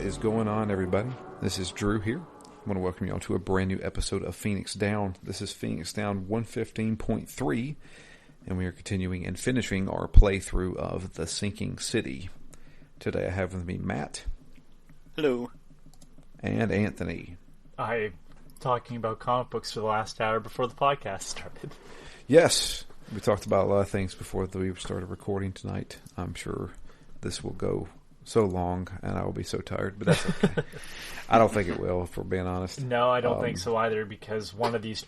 is going on, everybody? This is Drew here. I want to welcome you all to a brand new episode of Phoenix Down. This is Phoenix Down 115.3, and we are continuing and finishing our playthrough of The Sinking City. Today I have with me Matt. Hello. And Anthony. I'm talking about comic books for the last hour before the podcast started. Yes, we talked about a lot of things before we started recording tonight. I'm sure this will go so long, and I will be so tired, but that's okay. I don't think it will, if we're being honest. No, I don't think so either, because one of these,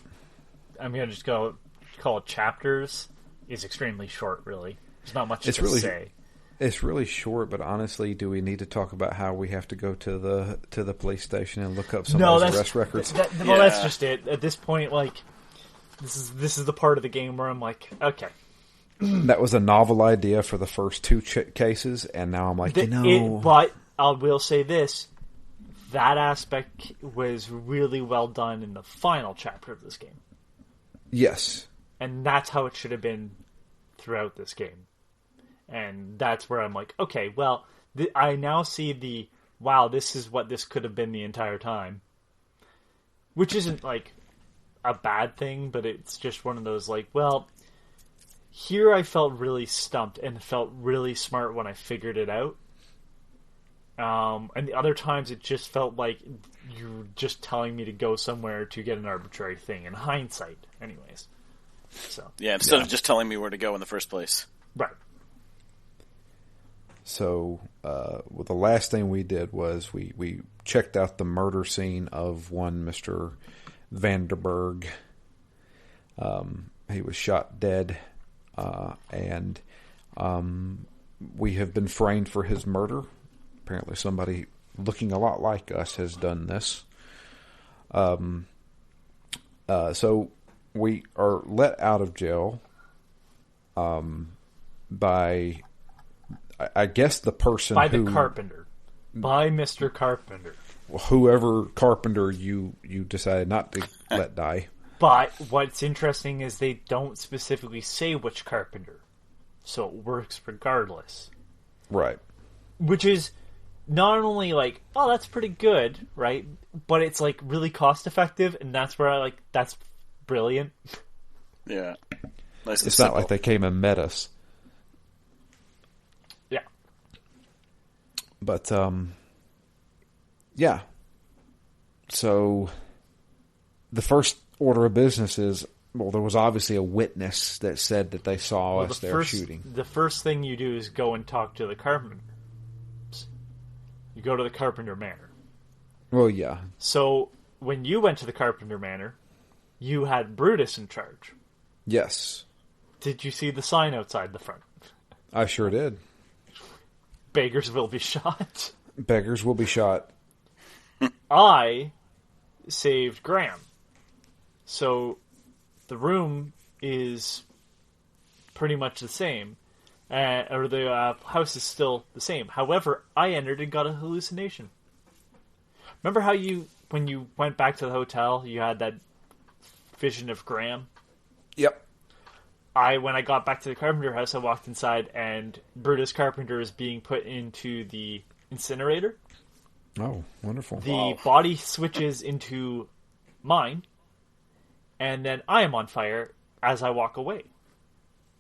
I'm going to just call it chapters, is extremely short, really. There's not much to say. It's really short, but honestly, do we need to talk about how we have to go to the police station and look up somebody's arrest records? Well, that's just it. At this point, like, this is the part of the game where I'm like, okay. That was a novel idea for the first two cases, and now I'm like, but I will say this. That aspect was really well done in the final chapter of this game. Yes. And that's how it should have been throughout this game. And that's where I'm like, okay, well, I now see wow, this is what this could have been the entire time. Which isn't, like, a bad thing, but it's just one of those, like, well, here I felt really stumped and felt really smart when I figured it out. And the other times it just felt like you were just telling me to go somewhere to get an arbitrary thing, in hindsight, anyways. So yeah, instead of just telling me where to go in the first place. Right. So, the last thing we did was we checked out the murder scene of one Mr. Vanderberg. He was shot dead, and we have been framed for his murder. Apparently somebody looking a lot like us has done this. So we are let out of jail by... I guess the person by the carpenter. By Mr. Carpenter. Whoever carpenter you decided not to let die. But what's interesting is they don't specifically say which carpenter. So it works regardless. Right. Which is not only like, oh, that's pretty good, right? But it's like really cost effective, and that's where that's brilliant. Yeah. Nice and it's simple. Not like they came and met us. Yeah. But, yeah. So, the first order of business is, well, there was obviously a witness that said that they saw us there shooting. The first thing you do is go and talk to the carpenter. You go to the Carpenter Manor. Well, yeah. So, when you went to the Carpenter Manor, you had Brutus in charge. Yes. Did you see the sign outside the front? I sure did. Beggars will be shot. Beggars will be shot. I saved Graham. So, the room is pretty much the same. Or the house is still the same. However, I entered and got a hallucination. Remember how when you went back to the hotel, you had that vision of Graham? Yep. When I got back to the Carpenter house, I walked inside, and Brutus Carpenter is being put into the incinerator. Oh, wonderful. The body switches into mine, and then I am on fire as I walk away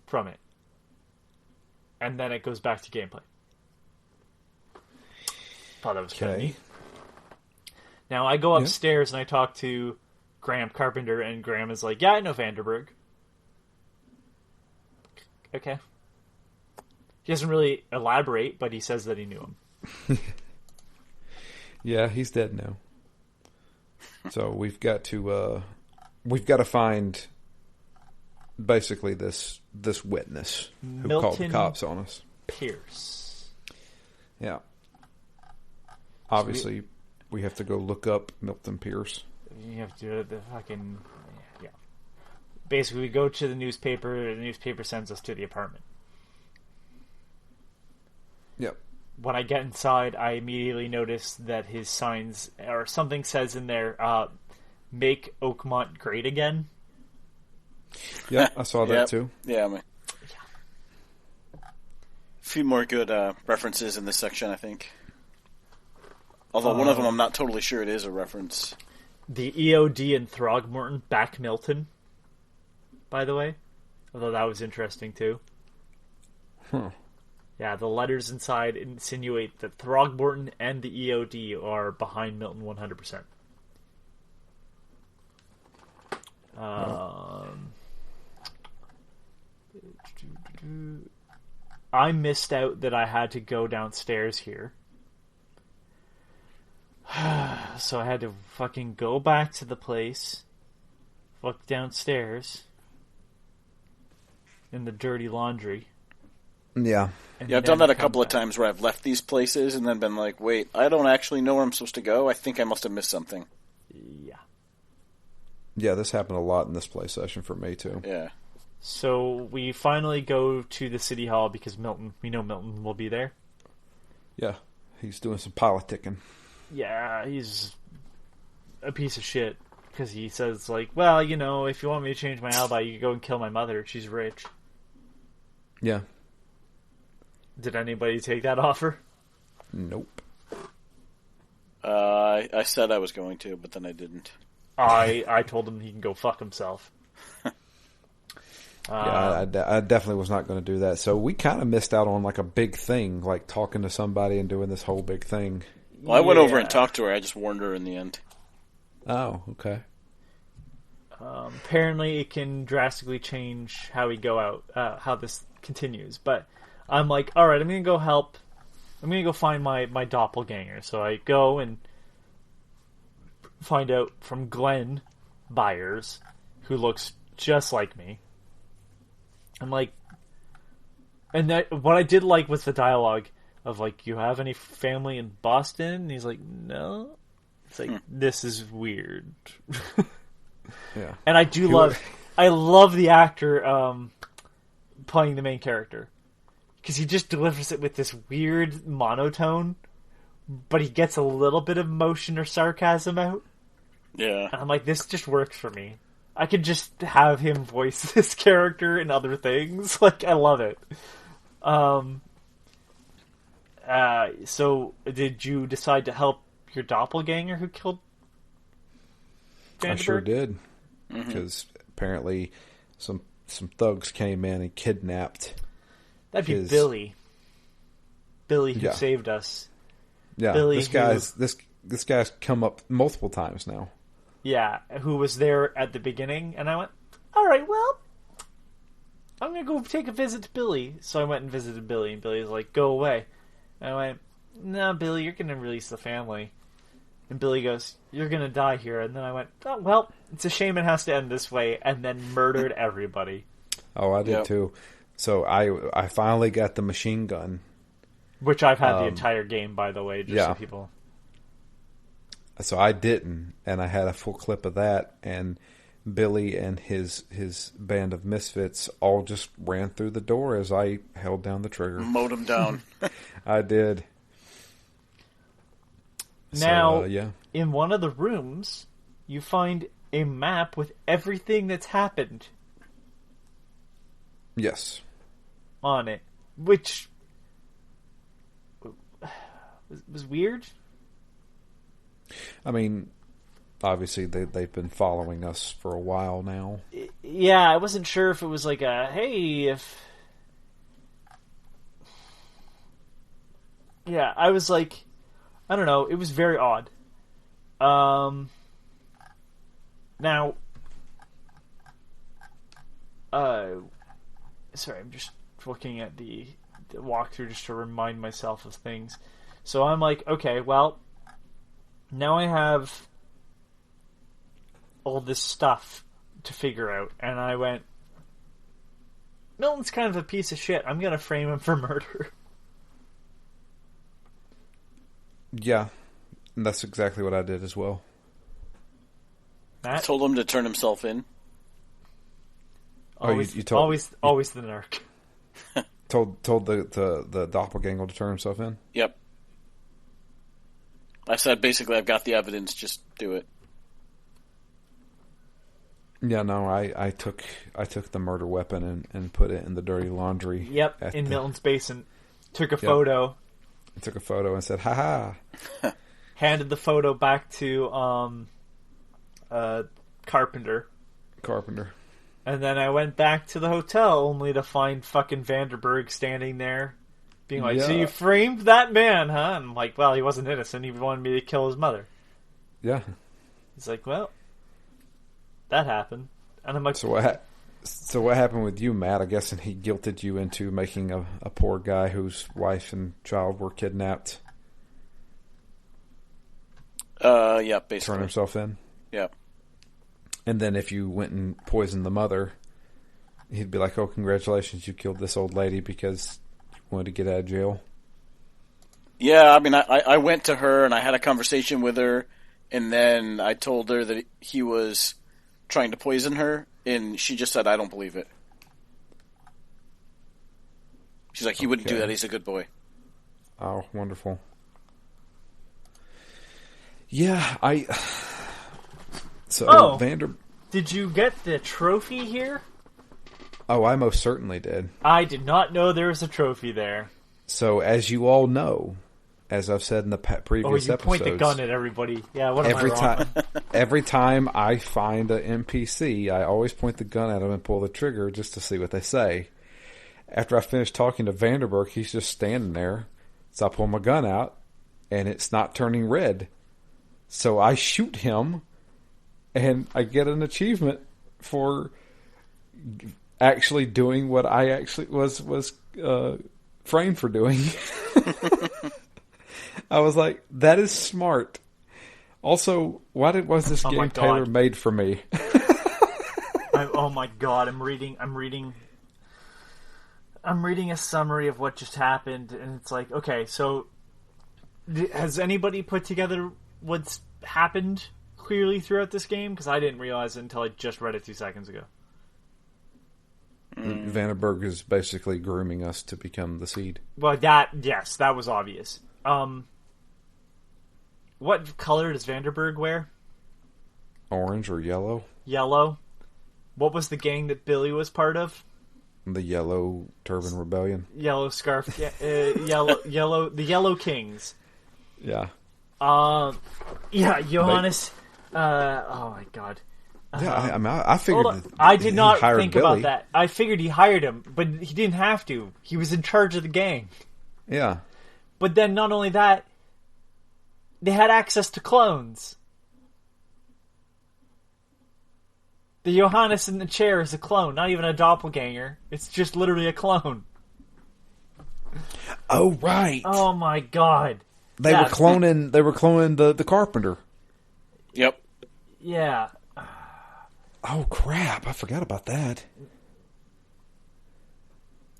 from it. And then it goes back to gameplay. Thought that was kind of neat. Now, I go upstairs and I talk to Graham Carpenter, and Graham is like, yeah, I know Vanderberg. Okay. He doesn't really elaborate, but he says that he knew him. Yeah, he's dead now. So we've got to find basically this witness who called the cops on us. Pierce. Yeah. Obviously, we have to go look up Milton Pierce. You have to do the fucking... Yeah. Basically, we go to the newspaper. The newspaper sends us to the apartment. Yep. When I get inside, I immediately notice that his signs, or something says in there, make Oakmont great again. Yeah, I saw that too. Yeah, a few more good references in this section, I think. Although one of them I'm not totally sure it is a reference. The EOD and Throgmorton back Milton, by the way. Although that was interesting too. Huh. Yeah, the letters inside insinuate that Throgmorton and the EOD are behind Milton 100%. I missed out that I had to go downstairs here. So I had to fucking go back to the place, look downstairs in the dirty laundry. Yeah. Yeah, I've done that a couple of times where I've left these places and then been like, wait, I don't actually know where I'm supposed to go. I think I must have missed something. Yeah. Yeah, this happened a lot in this play session for me, too. Yeah. So we finally go to the city hall because we know Milton will be there. Yeah, he's doing some politicking. Yeah, he's a piece of shit because he says, like, well, you know, if you want me to change my alibi, you can go and kill my mother. She's rich. Yeah. Did anybody take that offer? Nope. I said I was going to, but then I didn't. I told him he can go fuck himself. Yeah, I definitely was not going to do that. So we kind of missed out on like a big thing, like talking to somebody and doing this whole big thing. Well, I went over and talked to her. I just warned her in the end. Oh, okay. Apparently, it can drastically change how we go out, how this continues. But I'm like, all right, I'm going to go help. I'm going to go find my doppelganger. So I go and find out from Glenn Byers, who looks just like me. I'm like, and that what I did like was the dialogue of like, you have any family in Boston? And he's like, no. It's like, this is weird. Yeah. And I love the actor playing the main character. Because he just delivers it with this weird monotone, but he gets a little bit of emotion or sarcasm out. Yeah. And I'm like, this just works for me. I could just have him voice this character in other things. Like, I love it. So, did you decide to help your doppelganger who killed Vandenberg? I sure did. Because apparently some thugs came in and kidnapped. That'd be Billy. Billy who saved us. Yeah, Billy this guy's come up multiple times now. Yeah, who was there at the beginning, and I went, all right, well, I'm going to go take a visit to Billy. So I went and visited Billy, and Billy was like, go away. And I went, no, Billy, you're going to release the family. And Billy goes, you're going to die here. And then I went, oh, well, it's a shame it has to end this way, and then murdered everybody. Oh, I did too. So I finally got the machine gun. Which I've had the entire game, by the way, just so people... So I didn't, and I had a full clip of that, and Billy and his band of misfits all just ran through the door as I held down the trigger. Mowed them down. I did. Now, so, in one of the rooms, you find a map with everything that's happened. Yes. On it, which was weird. I mean, obviously they've been following us for a while now. Yeah, I wasn't sure if it was like a, hey, if... Yeah, I was like, I don't know, it was very odd. Now, sorry, I'm just looking at the walkthrough just to remind myself of things. So I'm like, okay, well, now I have all this stuff to figure out, and I went, Milton's kind of a piece of shit. I'm going to frame him for murder. Yeah, and that's exactly what I did as well. I told him to turn himself in. Always, you told... always the narc. Told the doppelganger to turn himself in? Yep. I said, basically, I've got the evidence, just do it. Yeah, no, I took the murder weapon and put it in the dirty laundry. Yep, in Milton's basement. Took a photo. I took a photo and said, ha-ha. handed the photo back to Carpenter. And then I went back to the hotel only to find fucking Vanderberg standing there being like, so you framed that man, huh? And I'm like, well, he wasn't innocent. He wanted me to kill his mother. Yeah. He's like, well, that happened. And I'm like... So what happened with you, Matt? I guess he guilted you into making a poor guy whose wife and child were kidnapped. Yeah, basically. Turn himself in? Yeah. And then if you went and poisoned the mother, he'd be like, oh, congratulations, you killed this old lady because you wanted to get out of jail. Yeah, I mean, I went to her and I had a conversation with her, and then I told her that he was trying to poison her, and she just said, I don't believe it. She's like, he wouldn't do that, he's a good boy. Oh, wonderful. Yeah, So, did you get the trophy here? Oh, I most certainly did. I did not know there was a trophy there. So, as you all know, as I've said in the previous episodes... point the gun at everybody. Yeah, what am I wrong? Every time I find an NPC, I always point the gun at them and pull the trigger just to see what they say. After I finish talking to Vanderberg, he's just standing there. So I pull my gun out, and it's not turning red. So I shoot him, and I get an achievement for actually doing what I actually was framed for doing. I was like, that is smart. Also, why was this game tailor-made for me? Oh my god, I'm reading a summary of what just happened, and it's like, okay, so has anybody put together what's happened clearly throughout this game? Because I didn't realize it until I just read it 2 seconds ago. Vandenberg is basically grooming us to become the seed. Well, that was obvious. What color does Vanderberg wear? Orange or yellow? Yellow. What was the gang that Billy was part of? The Yellow Turban Rebellion. Yellow Scarf. Yellow. The Yellow Kings. Yeah. Yeah, Johannes. Oh my god. Yeah, I figured. I did not think Billy. about that. I figured he hired him, but he didn't have to. He was in charge of the gang. Yeah. But then, not only that, they had access to clones. The Johannes in the chair is a clone, not even a doppelganger. It's just literally a clone. Oh right. Oh my god. They were cloning the carpenter. Yep. Yeah. Oh crap! I forgot about that.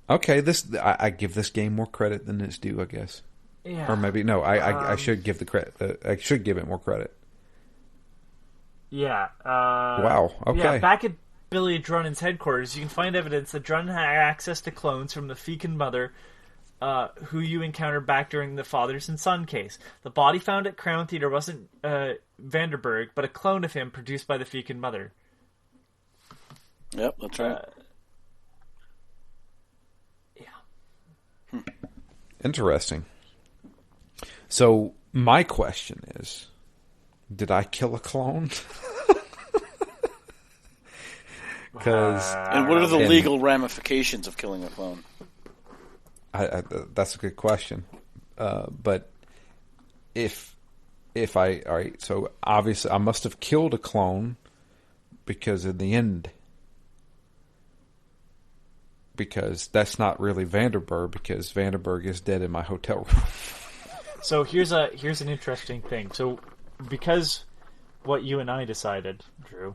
Okay, I give this game more credit than it's due, I guess. Yeah. Or maybe no. I should give the credit. I should give it more credit. Yeah. Wow. Okay. Yeah. Back at Billy Drunnen's headquarters, you can find evidence that Drunnen had access to clones from the Fekin mother, who you encountered back during the Fathers and Son case. The body found at Crown Theater wasn't Vanderberg, but a clone of him produced by the Fekin mother. Yep, that's right. Yeah. Interesting. So my question is, did I kill a clone? And what are the legal ramifications of killing a clone? That's a good question. But if all right, so obviously I must have killed a clone because in the end, because that's not really Vanderberg, because Vanderberg is dead in my hotel room. So here's an interesting thing. So because what you and I decided, Drew,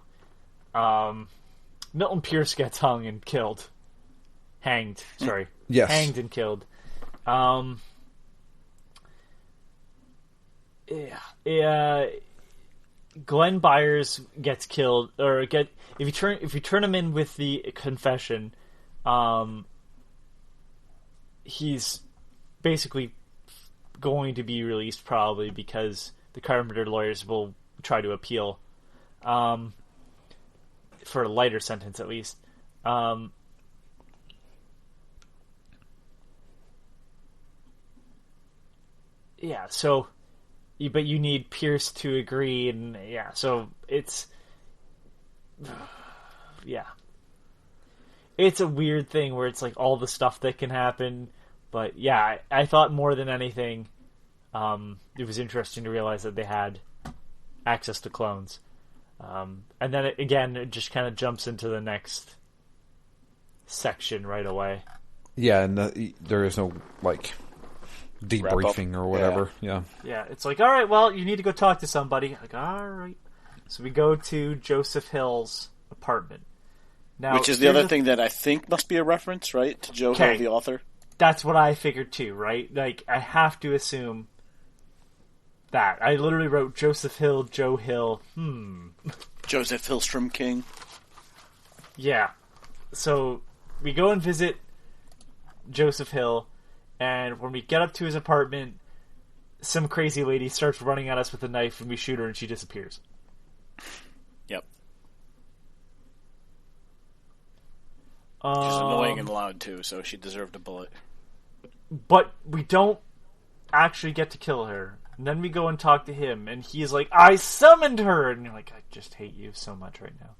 Milton Pierce gets hanged and killed. Glenn Byers gets killed, if you turn him in with the confession, he's basically going to be released probably because the Carpenter lawyers will try to appeal for a lighter sentence at least. Yeah, so but you need Pierce to agree, and yeah, so it's yeah, it's a weird thing where it's like all the stuff that can happen. But yeah, I thought more than anything, it was interesting to realize that they had access to clones. And then it just kind of jumps into the next section right away. Yeah, and there is no, like, debriefing or whatever. Yeah. Yeah, it's like, all right, well, you need to go talk to somebody. Like, all right. So we go to Joseph Hill's apartment. Now, which is the other thing that I think must be a reference, right? To Joe Hill, the author? That's what I figured too, right? Like, I have to assume that. I literally wrote Joseph Hill, Joe Hill, Joseph Hillstrom King. Yeah. So we go and visit Joseph Hill, and when we get up to his apartment, some crazy lady starts running at us with a knife, and we shoot her, and she disappears. Yep. She's annoying and loud, too, so she deserved a bullet. But we don't actually get to kill her. And then we go and talk to him, and he's like, I summoned her! And you're like, I just hate you so much right now.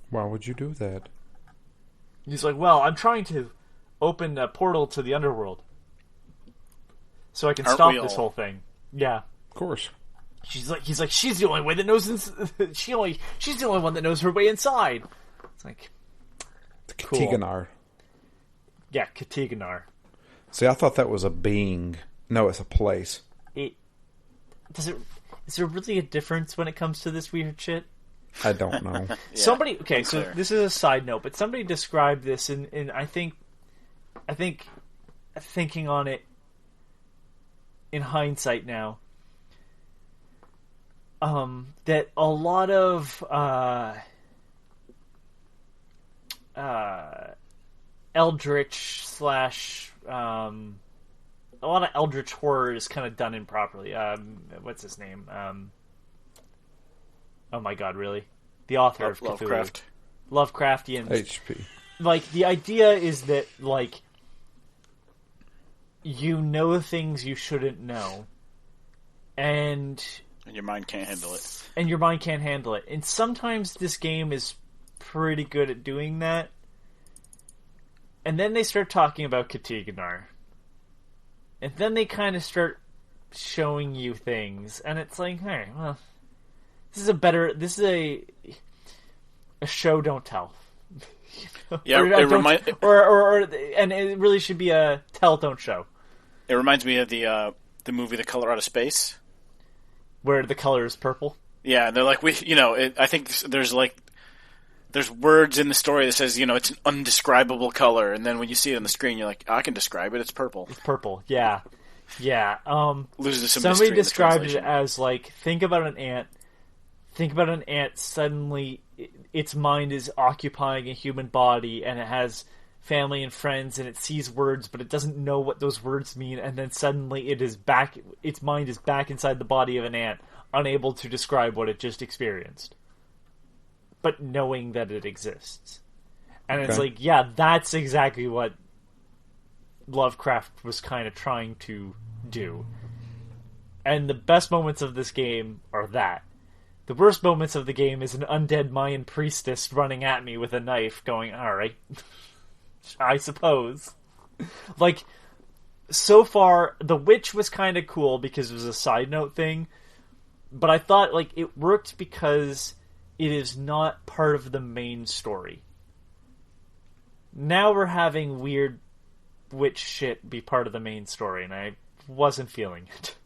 Why would you do that? He's like, well, I'm trying to open a portal to the underworld. So I can stop this whole thing. Yeah. Of course. He's like, she's the only way that knows, she's the only one that knows her way inside. It's like, cool. Katiganar. Yeah, Katiganar. See, I thought that was a being. No, it's a place. Is there really a difference when it comes to this weird shit? I don't know. Yeah, somebody, okay, so this is a side note, but somebody described this in I think thinking on it in hindsight now, that a lot of Eldritch / a lot of Eldritch horror is kind of done improperly. What's his name? Oh my god, really? The author of Cthulhu. Lovecraftian. HP. Like, the idea is that, like, you know things you shouldn't know. And your mind can't handle it. And sometimes this game is pretty good at doing that. And then they start talking about Katiganar. And then they kind of start showing you things. And it's like, hey, well, this is a show don't tell. Yeah, and it really should be a tell don't show. It reminds me of the movie The Color Out of Space, where the color is purple. Yeah, they're like I think there's words in the story that says it's an undescribable color, and then when you see it on the screen, you're like, I can describe it. It's purple. It's purple. Yeah. Loses some somebody mystery described in the it as like, think about an ant. Think about an ant. Suddenly, its mind is occupying a human body, and it has family and friends, and it sees words, but it doesn't know what those words mean. And then suddenly, its mind is back inside the body of an ant, unable to describe what it just experienced, but knowing that it exists. And it's like, yeah, that's exactly what Lovecraft was kind of trying to do. And the best moments of this game are that. The worst moments of the game is an undead Mayan priestess running at me with a knife going, alright, I suppose. Like, so far, the witch was kind of cool because it was a side note thing, but I thought, like, it worked because it is not part of the main story. Now we're having weird witch shit be part of the main story, and I wasn't feeling it.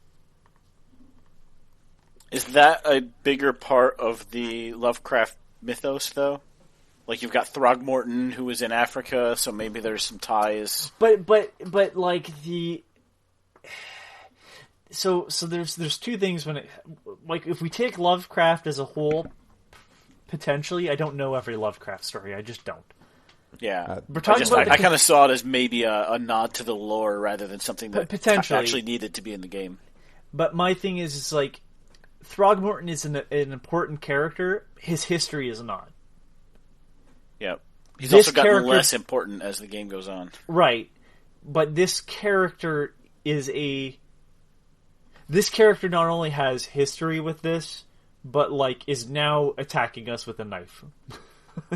Is that a bigger part of the Lovecraft mythos, though? Like, you've got Throgmorton, who was in Africa, so maybe there's some ties. But like the so there's two things when it, like, if we take Lovecraft as a whole, potentially, I don't know every Lovecraft story. I just don't. Yeah, I kind of saw it as maybe a nod to the lore rather than something that potentially actually needed to be in the game. But my thing is like, Throgmorton is an important character. His history is not. Yep. He's also gotten less important as the game goes on. Right. But this character is this character not only has history with this, but like is now attacking us with a knife.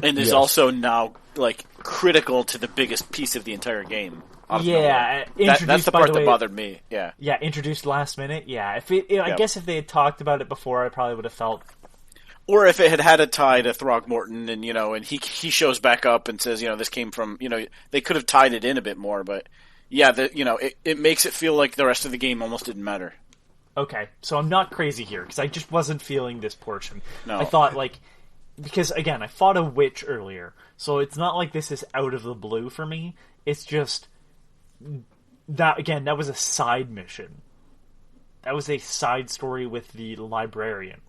And is also now like critical to the biggest piece of the entire game. Yeah, that's the part that bothered me. Yeah, introduced last minute. Yeah, I guess if they had talked about it before, I probably would have felt. Or if it had a tie to Throgmorton, and and he shows back up and says, this came from, they could have tied it in a bit more, but yeah, it makes it feel like the rest of the game almost didn't matter. Okay, so I'm not crazy here because I just wasn't feeling this portion. No, I thought because again, I fought a witch earlier, so it's not like this is out of the blue for me. It's just that was a side mission. That was a side story with the librarian.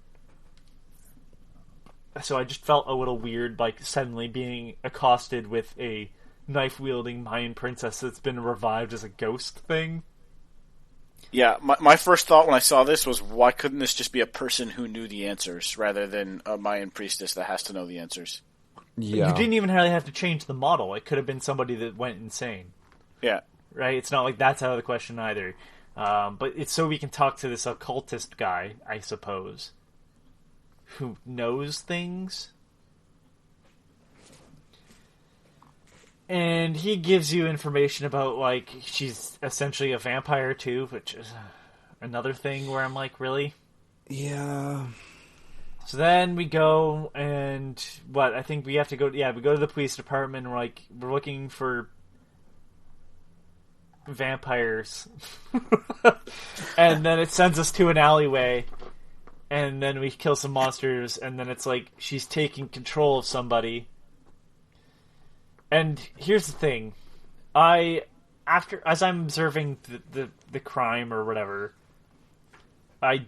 So I just felt a little weird, like suddenly being accosted with a knife-wielding Mayan princess that's been revived as a ghost thing. Yeah, my first thought when I saw this was, why couldn't this just be a person who knew the answers, rather than a Mayan priestess that has to know the answers? Yeah. You didn't even really have to change the model. It could have been somebody that went insane. Yeah. Right? It's not like that's out of the question either. But it's so we can talk to this occultist guy, I suppose, who knows things. And he gives you information about, like, she's essentially a vampire too, which is another thing where I'm like, really? Yeah. So then we go and I think we have to go. Yeah, we go to the police department. And we're looking for vampires, and then it sends us to an alleyway, and then we kill some monsters, and then it's like she's taking control of somebody. And here's the thing, as I'm observing the crime or whatever, I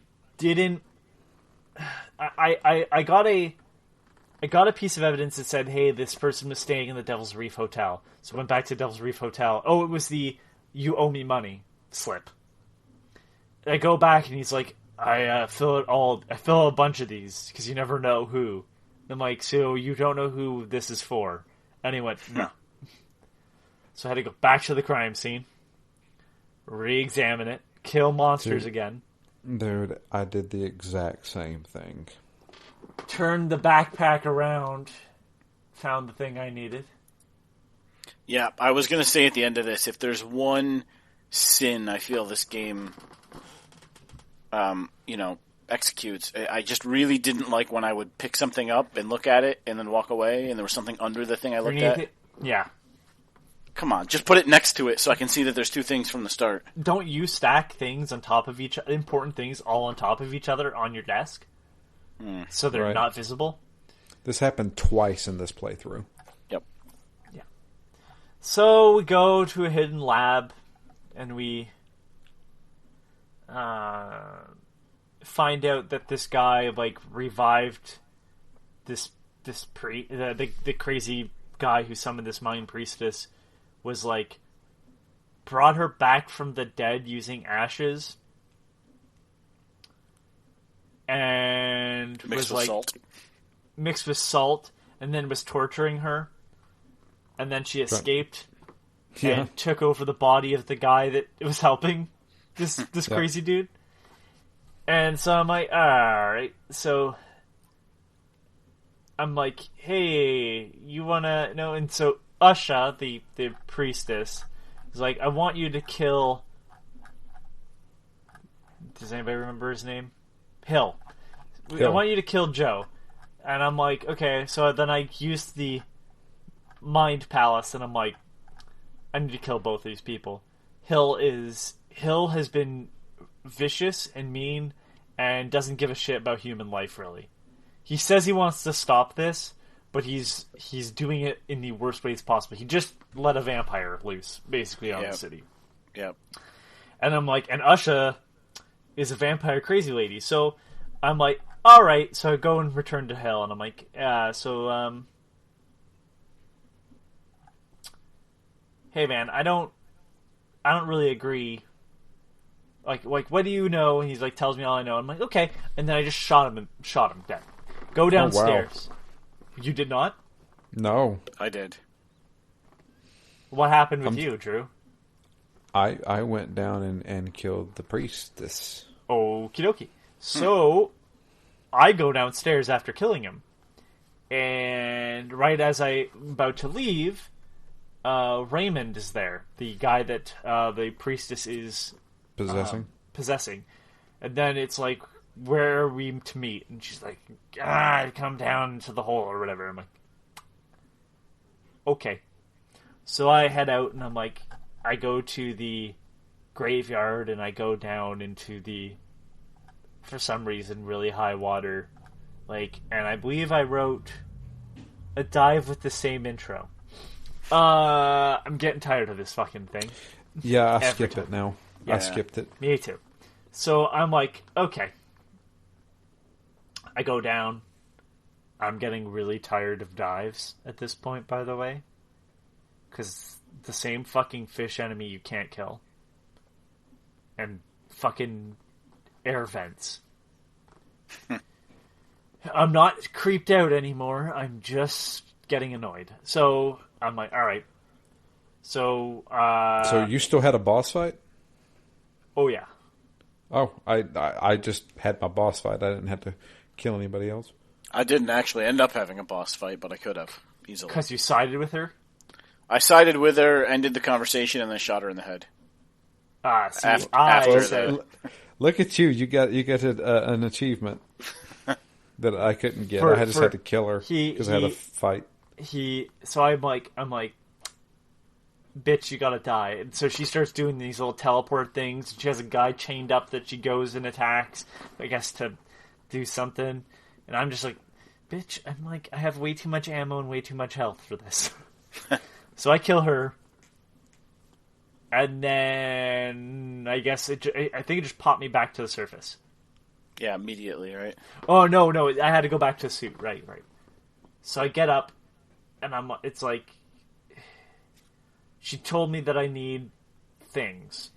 got a piece of evidence that said, hey, this person was staying in the Devil's Reef Hotel. So I went back to Devil's Reef Hotel. Oh, it was the "you owe me money" slip. I go back and he's like, I fill a bunch of these because you never know who. I'm like, so you don't know who this is for? And he went, no. So I had to go back to the crime scene, re-examine it, kill monsters again. Dude, I did the exact same thing. Turned the backpack around, found the thing I needed. Yeah, I was going to say at the end of this, if there's one sin I feel this game, executes, I just really didn't like when I would pick something up and look at it and then walk away and there was something under the thing I looked at. Yeah. Come on, just put it next to it so I can see that there's two things from the start. Don't you stack things on top of important things all on top of each other on your desk? So they're not visible? This happened twice in this playthrough. Yep. Yeah. So we go to a hidden lab and we find out that this guy revived the crazy guy who summoned this Mayan priestess, was brought her back from the dead using ashes, and mixed with salt, and then was torturing her, and then she escaped and took over the body of the guy that was helping this crazy dude. And so I'm like, alright, so I'm like, hey, you wanna know? And so Usha, the priestess, is like, I want you to kill. Does anybody remember his name? Hill. I want you to kill Joe. And I'm like, okay. So then I used the Mind Palace, and I'm like, I need to kill both of these people. Hill has been vicious and mean and doesn't give a shit about human life, really. He says he wants to stop this, but he's doing it in the worst ways possible. He just let a vampire loose, basically, on the city. Yep. And I'm like, and Usha is a vampire crazy lady. So I'm like, alright, so I go and return to hell, and I'm like, hey man, I don't really agree. Like, what do you know? And he's like, tells me all I know. I'm like, okay. And then I just shot him dead. Go downstairs. Oh, wow. You did not? No. I did. What happened with you, Drew? I went down and killed the priestess. Okie dokie. So, I go downstairs after killing him. And right as I'm about to leave, Raymond is there. The guy that the priestess is possessing. And then it's like, where are we to meet? And she's like, come down into the hole or whatever. I'm like, okay. So I head out and I'm like, I go to the graveyard and I go down into the, for some reason, really high water. Like, and I believe I wrote a dive with the same intro. I'm getting tired of this fucking thing. Yeah, I skipped it now. Yeah, I skipped it. Me too. So I'm like, okay. I go down. I'm getting really tired of dives at this point, by the way. Because the same fucking fish enemy you can't kill. And fucking air vents. I'm not creeped out anymore. I'm just getting annoyed. So I'm like, alright. So, So you still had a boss fight? Oh, yeah. Oh, I just had my boss fight. I didn't have to kill anybody else. I didn't actually end up having a boss fight, but I could have, easily. Because you sided with her? I sided with her, ended the conversation, and then shot her in the head. Look at you! You got an achievement that I couldn't get. I just had to kill her because I had a fight. So I'm like, bitch, you gotta die. And so she starts doing these little teleport things. She has a guy chained up that she goes and attacks, I guess, to do something. And I'm just like, bitch, I'm like, I have way too much ammo and way too much health for this. So I kill her. And then I guess I think it just popped me back to the surface. Yeah, immediately, right? Oh, no, I had to go back to the suit. Right. So I get up, and it's like, she told me that I need things.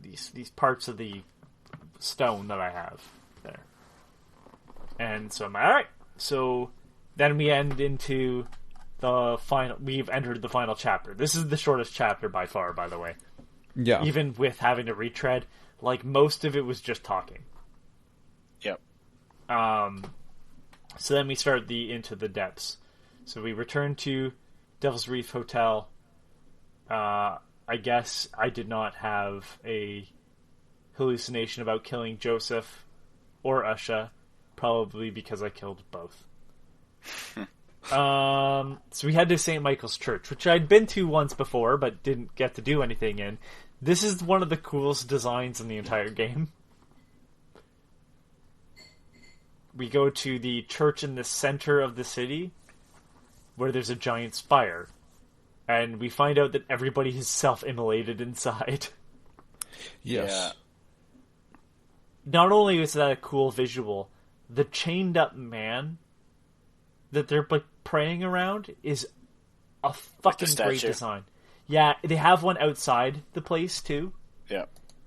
These parts of the stone that I have there. And so I'm like, alright. So then we end into the final, we've entered the final chapter. This is the shortest chapter by far, by the way. Yeah. Even with having to retread, like, most of it was just talking. Yep. So then we start Into the Depths. So we return to Devil's Reef Hotel. I guess I did not have a hallucination about killing Joseph or Usha, probably because I killed both. So we head to St. Michael's Church, which I'd been to once before, but didn't get to do anything in. This is one of the coolest designs in the entire game. We go to the church in the center of the city, where there's a giant spire. And we find out that everybody is self-immolated inside. Yes. Yeah. Not only is that a cool visual, the chained up man that they're like praying around is a fucking great design. Yeah, they have one outside the place too. Yeah.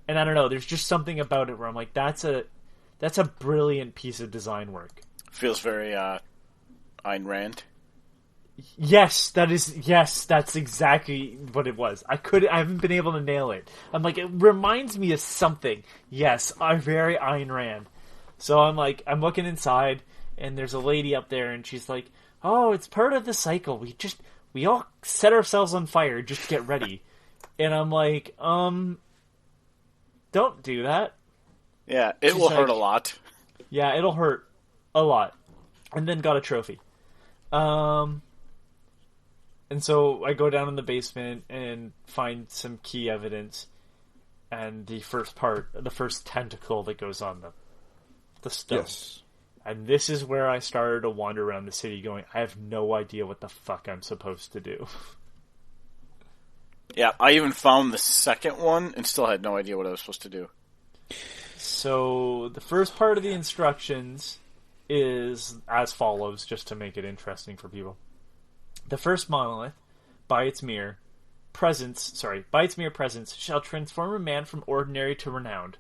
And I don't know, there's just something about it where I'm like, that's a brilliant piece of design work. Feels very Ayn Rand. Yes, that's exactly what it was. I haven't been able to nail it. I'm like, it reminds me of something. Yes, I'm very Ayn Rand. So I'm like, I'm looking inside, and there's a lady up there, and she's like, oh, it's part of the cycle. We all set ourselves on fire just to get ready. And I'm like, don't do that. Yeah, it will hurt a lot. Yeah, it'll hurt a lot. And then got a trophy. And so I go down in the basement and find some key evidence, and the first tentacle that goes on the stone. Yes. And this is where I started to wander around the city going, I have no idea what the fuck I'm supposed to do. Yeah, I even found the second one and still had no idea what I was supposed to do. So the first part of the instructions is as follows, just to make it interesting for people. The first monolith, by its mere presence, shall transform a man from ordinary to renowned.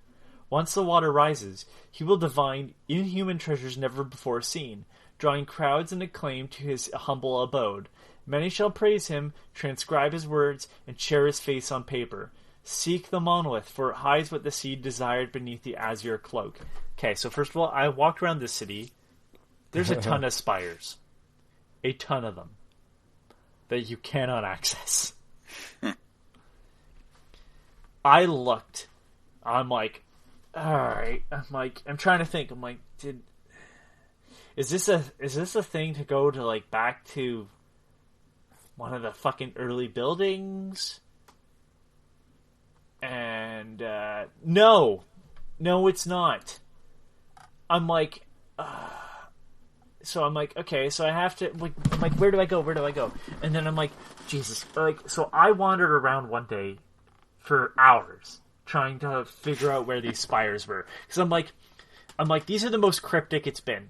Once the water rises, he will divine inhuman treasures never before seen, drawing crowds and acclaim to his humble abode. Many shall praise him, transcribe his words, and share his face on paper. Seek the monolith, for it hides what the seed desired beneath the azure cloak. Okay, so first of all, I walked around this city. There's a ton of spires. A ton of them. That you cannot access. I looked. I'm like, alright. I'm trying to think. I'm like, is this a thing to go to, like, back to one of the fucking early buildings? And, no, it's not. I'm like, so I'm like, okay, so I have to, I'm like, where do I go? And then I'm like, Jesus, like, so I wandered around one day for hours trying to figure out where these spires were. Because I'm like, these are the most cryptic it's been.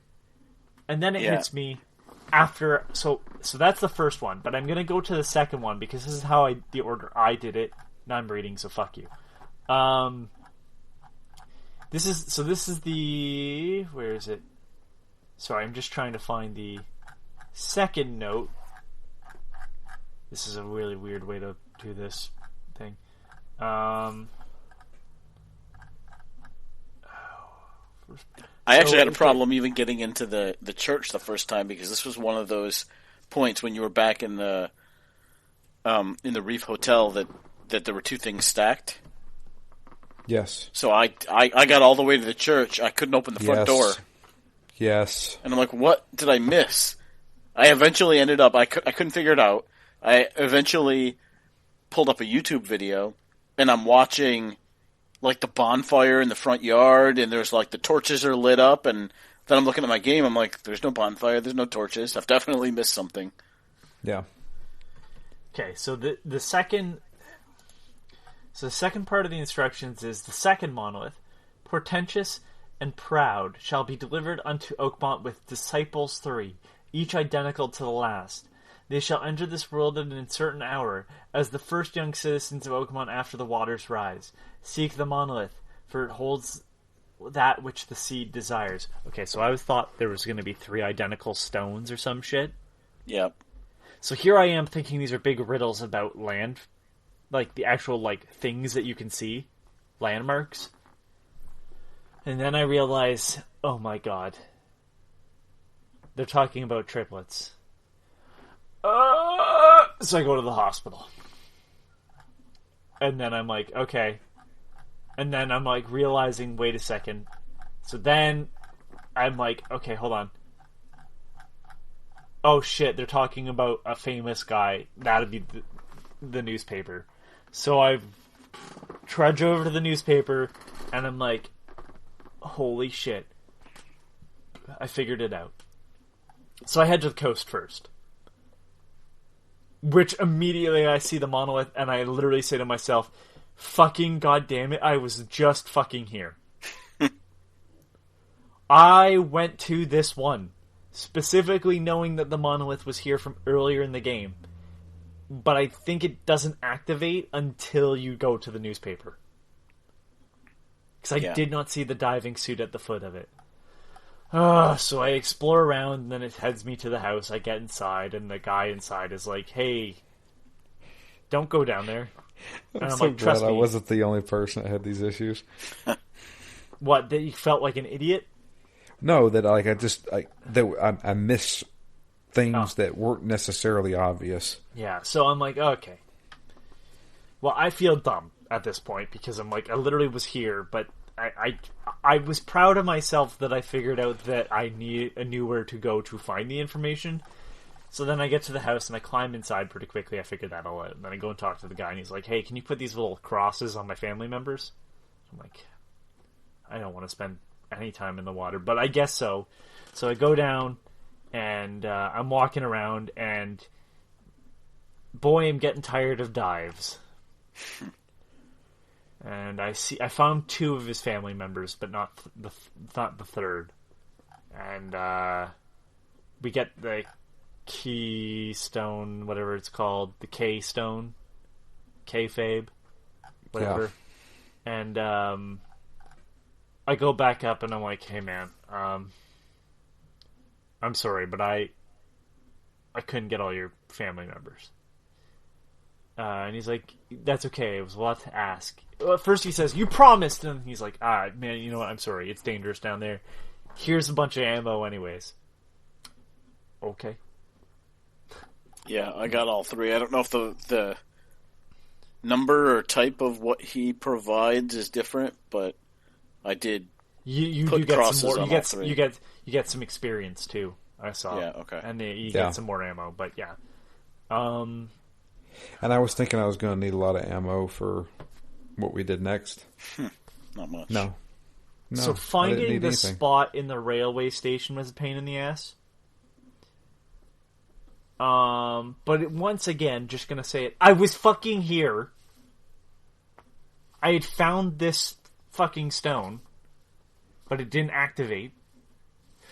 And then it hits me after, so that's the first one, but I'm going to go to the second one because this is how the order I did it. Now I'm reading, so fuck you. This is the, where is it? Sorry, I'm just trying to find the second note. This is a really weird way to do this thing. I actually had a problem even getting into the church the first time because this was one of those points when you were back in the Reef Hotel that there were two things stacked. Yes. So I got all the way to the church. I couldn't open the front door. Yes. And I'm like, what did I miss? I eventually ended up, I couldn't figure it out. I eventually pulled up a YouTube video, and I'm watching, like, the bonfire in the front yard, and there's, like, the torches are lit up, and then I'm looking at my game, I'm like, there's no bonfire, there's no torches. I've definitely missed something. Yeah. Okay, so the second part of the instructions is the second monolith, portentous and proud, shall be delivered unto Oakmont with disciples 3, each identical to the last. They shall enter this world at an certain hour, as the first young citizens of Oakmont after the waters rise. Seek the monolith, for it holds that which the seed desires. Okay, so I thought there was going to be 3 identical stones or some shit. Yep. So here I am thinking these are big riddles about land, like the actual, like, things that you can see, landmarks. And then I realize, oh my god, they're talking about triplets. So I go to the hospital. And then I'm like, okay. And then I'm like realizing, wait a second. So then I'm like, okay, hold on. Oh shit, they're talking about a famous guy. That'd be the newspaper. So I trudge over to the newspaper, and I'm like, holy shit. I figured it out. So I head to the coast first. Which immediately I see the monolith, and I literally say to myself, fucking goddamn it, I was just fucking here. I went to this one, specifically knowing that the monolith was here from earlier in the game. But I think it doesn't activate until you go to the newspaper. Because I did not see the diving suit at the foot of it. So I explore around, and then it heads me to the house. I get inside, and the guy inside is like, hey, don't go down there. And I'm I'm so like, glad trust I me. wasn't the only person that had these issues. What, that you felt like an idiot? No, that I missed things that weren't necessarily obvious. Yeah, so I'm like, okay. Well, I feel dumb at this point, because I'm like, I literally was here, but I was proud of myself that I figured out that I knew where to go to find the information. So then I get to the house and I climb inside pretty quickly. I figured that all out. And then I go and talk to the guy, and he's like, hey, can you put these little crosses on my family members? I'm like, I don't want to spend any time in the water, but I guess so. So I go down, and I'm walking around, and boy, I'm getting tired of dives. And I found 2 of his family members, but not the third. And we get the keystone, whatever it's called, the K stone, kayfabe, whatever. Yeah. And I go back up, and I'm like, hey man, I'm sorry, but I couldn't get all your family members. And he's like, that's okay, it was a lot to ask. Well, at first he says, you promised, and he's like, man, you know what, I'm sorry, it's dangerous down there. Here's a bunch of ammo anyways. Okay. Yeah, I got all three. I don't know if the number or type of what he provides is different, but I did you put do get crosses some more, on all three. you get some experience too, I saw. Yeah, okay. And you get some more ammo, but yeah. And I was thinking I was going to need a lot of ammo for what we did next. Not much. No. So finding the spot in the railway station was a pain in the ass. But once again, just gonna say it. I was fucking here. I had found this fucking stone, but it didn't activate.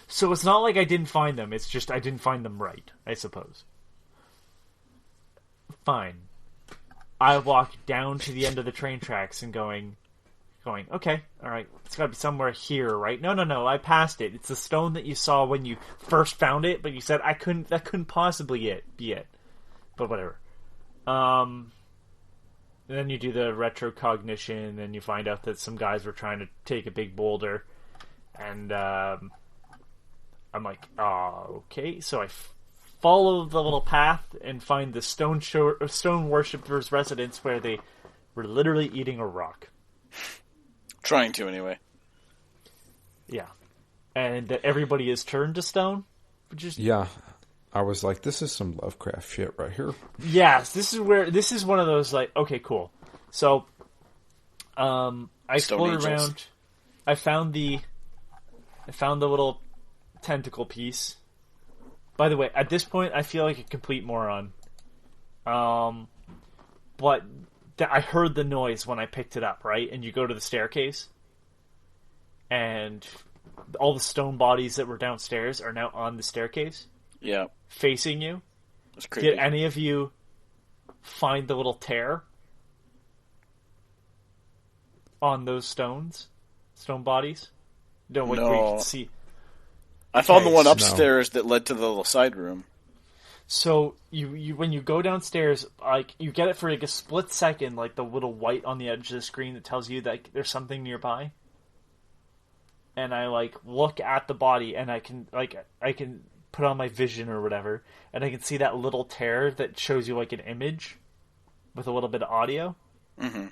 So it's not like I didn't find them. It's just I didn't find them right, I suppose. Fine. I walk down to the end of the train tracks and going, okay, alright, it's gotta be somewhere here, right? No, I passed it. It's the stone that you saw when you first found it, but you said that couldn't possibly be it. But whatever. And then you do the retrocognition, and you find out that some guys were trying to take a big boulder, and I'm like, okay, so I follow the little path and find the stone worshippers' residence where they were literally eating a rock. Trying to, anyway. Yeah. And that everybody is turned to stone? Which is... Yeah. I was like, this is some Lovecraft shit right here. Yes, this is one of those, like, okay, cool. So, I explored around. I found the little tentacle piece. By the way, at this point, I feel like a complete moron. But I heard the noise when I picked it up, right? And you go to the staircase, and all the stone bodies that were downstairs are now on the staircase. Yeah. Facing you. That's creepy. Did any of you find the little tear on those stone bodies? No. Where you can see. I found the one upstairs that led to the little side room. So you when you go downstairs, like you get it for like a split second, like the little white on the edge of the screen that tells you that there's something nearby. And I like look at the body, and I can put on my vision or whatever, and I can see that little tear that shows you like an image with a little bit of audio. Mm-hmm.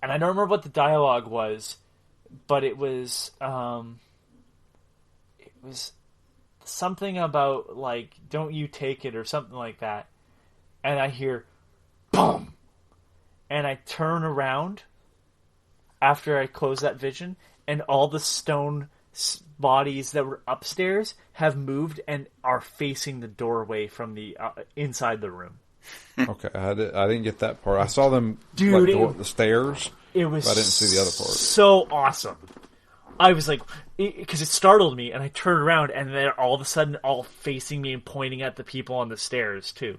And I don't remember what the dialogue was, but it was something about, like, don't you take it, or something like that. And I hear, boom! And I turn around after I close that vision, and all the stone bodies that were upstairs have moved and are facing the doorway from the inside the room. Okay, I didn't get that part. I saw them go up the stairs, it was but I didn't see the other part. So awesome. I was like, because it startled me, and I turned around, and they're all of a sudden all facing me and pointing at the people on the stairs, too.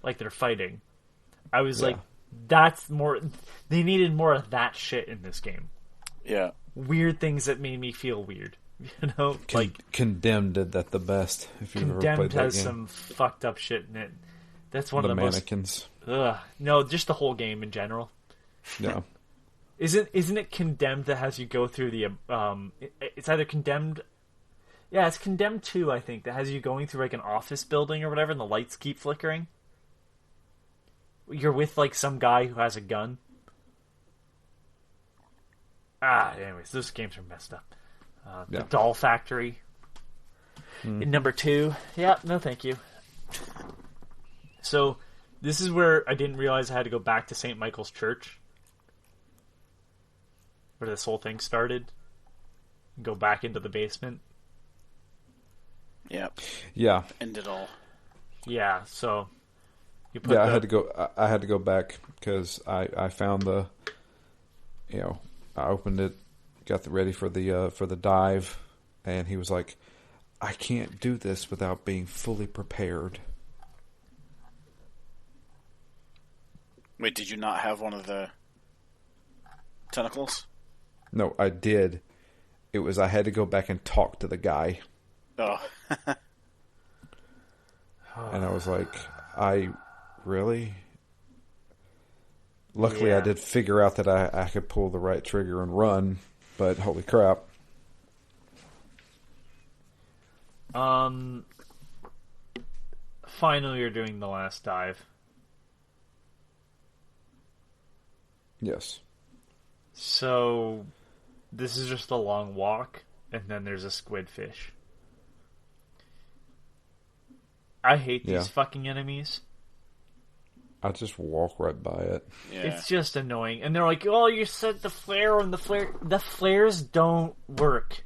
Like they're fighting. I was like, that's more... They needed more of that shit in this game. Yeah. Weird things that made me feel weird. You know? Condemned did that the best. If you've ever played Condemned that has game. some fucked up shit in it. That's one of the mannequins. No, just the whole game in general. Yeah. Isn't it Condemned that has you go through the it's either Condemned, yeah, it's Condemned 2, I think, that has you going through like an office building or whatever, and the lights keep flickering. You're with like some guy who has a gun. Anyways, those games are messed up. The Doll Factory in number 2. Yeah, no thank you. So this is where I didn't realize I had to go back to St. Michael's Church, where this whole thing started, and go back into the basement. Yeah. Yeah. End it all. Yeah, so you put I had to go back because I found the, I opened it, got ready for the dive, and he was like, I can't do this without being fully prepared. Wait, did you not have one of the tentacles? No, I did. It was I had to go back and talk to the guy. Oh. And I was like, I really? Luckily, I did figure out that I could pull the right trigger and run, but holy crap. Finally, you're doing the last dive. Yes. So, this is just a long walk, and then there's a squidfish. I hate these fucking enemies. I just walk right by it. Yeah. It's just annoying. And they're like, oh, you said the flare on the flare. The flares don't work.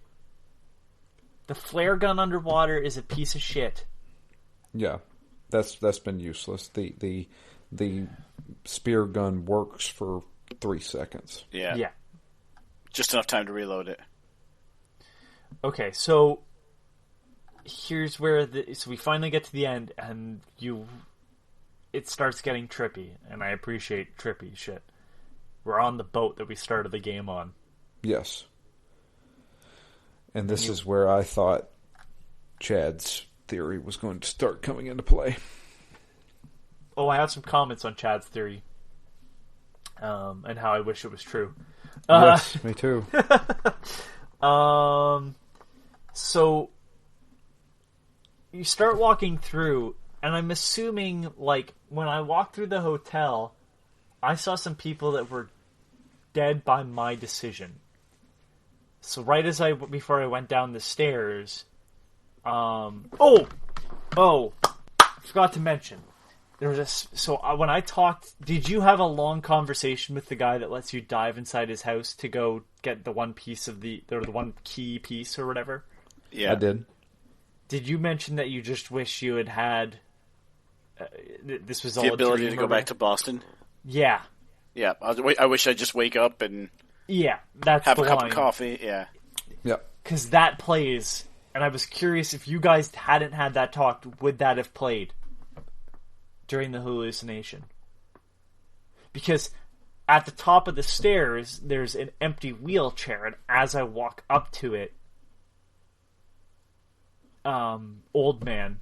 The flare gun underwater is a piece of shit. Yeah. That's been useless. The spear gun works for 3 seconds. Yeah. Yeah. Just enough time to reload it. Okay, so here's where so we finally get to the end, and it starts getting trippy, and I appreciate trippy shit. We're on the boat that we started the game on. Yes. And this is where I thought Chad's theory was going to start coming into play. Oh, I have some comments on Chad's theory, and how I wish it was true. Yes, me too. So you start walking through, and I'm assuming, like, when I walked through the hotel, I saw some people that were dead by my decision. So right before I went down the stairs, forgot to mention, there was when I talked, did you have a long conversation with the guy that lets you dive inside his house to go get the one piece of the one key piece or whatever? Yeah, I did. Did you mention that you just wish you had this was all the ability a dream to go back to Boston? Yeah. Yeah, I wish I'd just wake up and that's have the a cup line. of coffee. Yeah. Yep. Because that plays, and I was curious if you guys hadn't had that talk, would that have played during the hallucination? Because at the top of the stairs, there's an empty wheelchair, and as I walk up to it, old man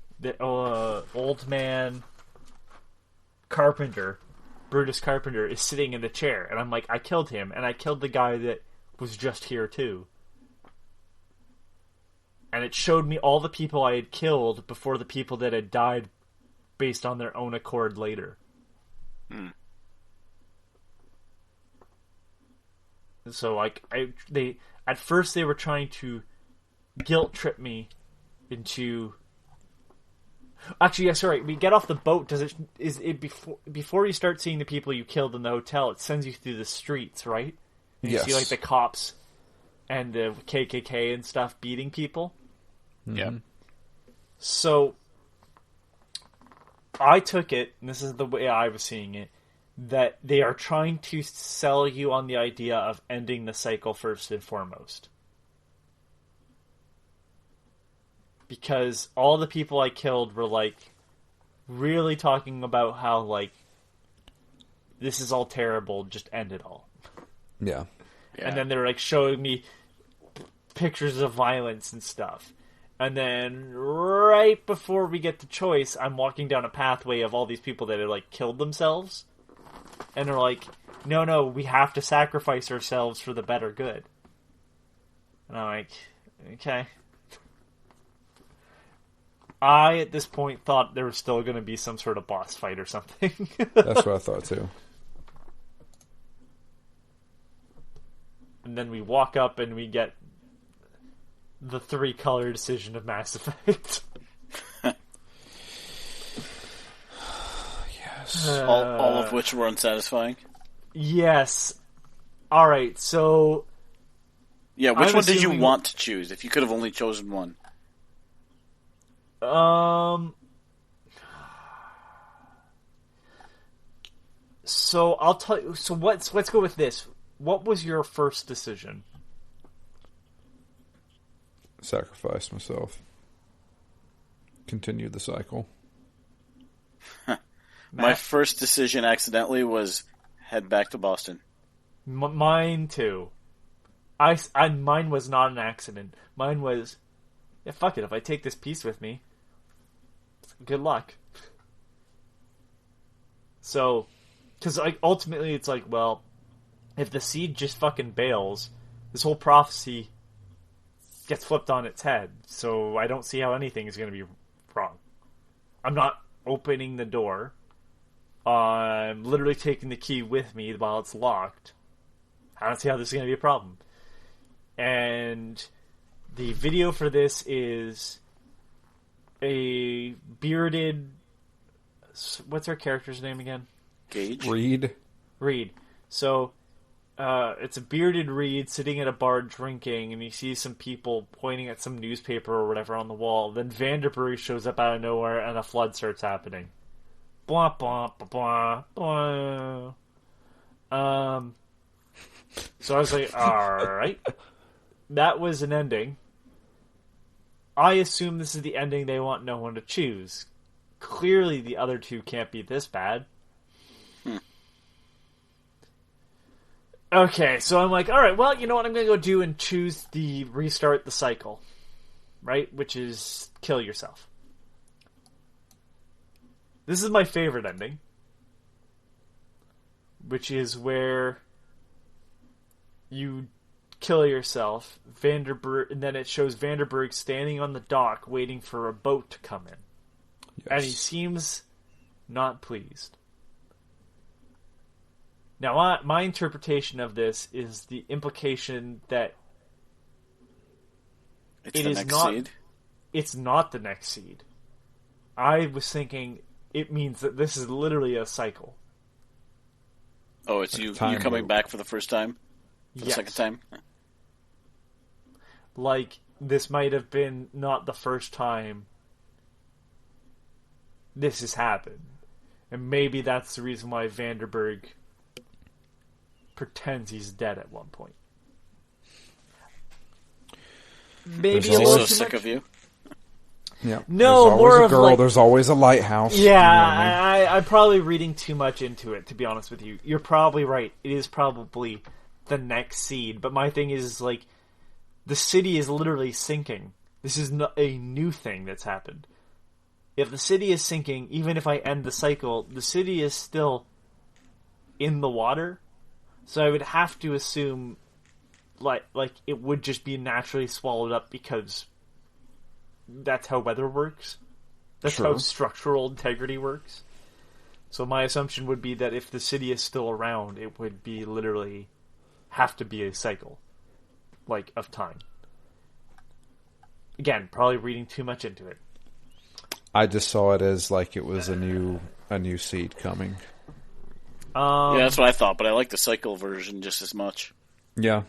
Carpenter, Brutus Carpenter, is sitting in the chair, and I'm like, I killed him, and I killed the guy that was just here too. And it showed me all the people I had killed before the people that had died based on their own accord later. So, like, at first they were trying to guilt trip me into. Actually, yeah, sorry. We get off the boat. Is it before you start seeing the people you killed in the hotel? It sends you through the streets, right? And Yes. You see, like, the cops and the KKK and stuff beating people. Yeah. So I took it, and this is the way I was seeing it, that they are trying to sell you on the idea of ending the cycle first and foremost. Because all the people I killed were, like, really talking about how, like, this is all terrible, just end it all. Yeah. And then they're, like, showing me pictures of violence and stuff. And then right before we get to choice, I'm walking down a pathway of all these people that had, like, killed themselves. And they're like, no, we have to sacrifice ourselves for the better good. And I'm like, okay. I, at this point, thought there was still going to be some sort of boss fight or something. That's what I thought, too. And then we walk up and we get the 3-color decision of Mass Effect. Yes. All of which were unsatisfying. Yes. Alright, so... Yeah, which I'm one did you assuming- want to choose if you could have only chosen one? So I'll tell you. So let's go with this. What was your first decision? Sacrifice myself. Continue the cycle. My first decision accidentally was head back to Boston. Mine too. Mine was not an accident. Mine was, yeah, fuck it. If I take this piece with me, good luck. So, Because like ultimately, it's like, well, if the seed just fucking bails, this whole prophecy gets flipped on its head. So I don't see how anything is going to be wrong. I'm not opening the door. I'm literally taking the key with me while it's locked. I don't see how this is going to be a problem. And the video for this is a bearded... What's our character's name again? Gage? Reed. So, it's a bearded Reed sitting at a bar drinking, and he sees some people pointing at some newspaper or whatever on the wall. Then Vanderburg shows up out of nowhere, and a flood starts happening. Blah, blah, blah, blah, blah. So I was like, alright. That was an ending. I assume this is the ending they want no one to choose. Clearly the other two can't be this bad. Okay, so I'm like, alright, well, you know what I'm going to go do and choose the restart the cycle. Right? Which is kill yourself. This is my favorite ending. Which is where you kill yourself, Vanderburg, and then it shows Vanderburg standing on the dock waiting for a boat to come in. Yes. And he seems not pleased. Now, my interpretation of this is the implication that it's not the next seed. I was thinking it means that this is literally a cycle. Oh, it's you coming back for the first time? For the second time? Like, this might have been not the first time this has happened. And maybe that's the reason why Vanderburg pretends he's dead at one point. Maybe a little too sick of you. Yeah. No, there's more always a of girl. like, there's always a lighthouse. Yeah, you know what I mean? I'm probably reading too much into it. To be honest with you, you're probably right. It is probably the next seed. But my thing is like, the city is literally sinking. This is not a new thing that's happened. If the city is sinking, even if I end the cycle, the city is still in the water. So I would have to assume, like it would just be naturally swallowed up because that's how weather works. That's how structural integrity works. So my assumption would be that if the city is still around, it would be literally have to be a cycle, like, of time. Again, probably reading too much into it. I just saw it as like it was a new seed coming. Yeah, that's what I thought, but I like the cycle version just as much. Yeah.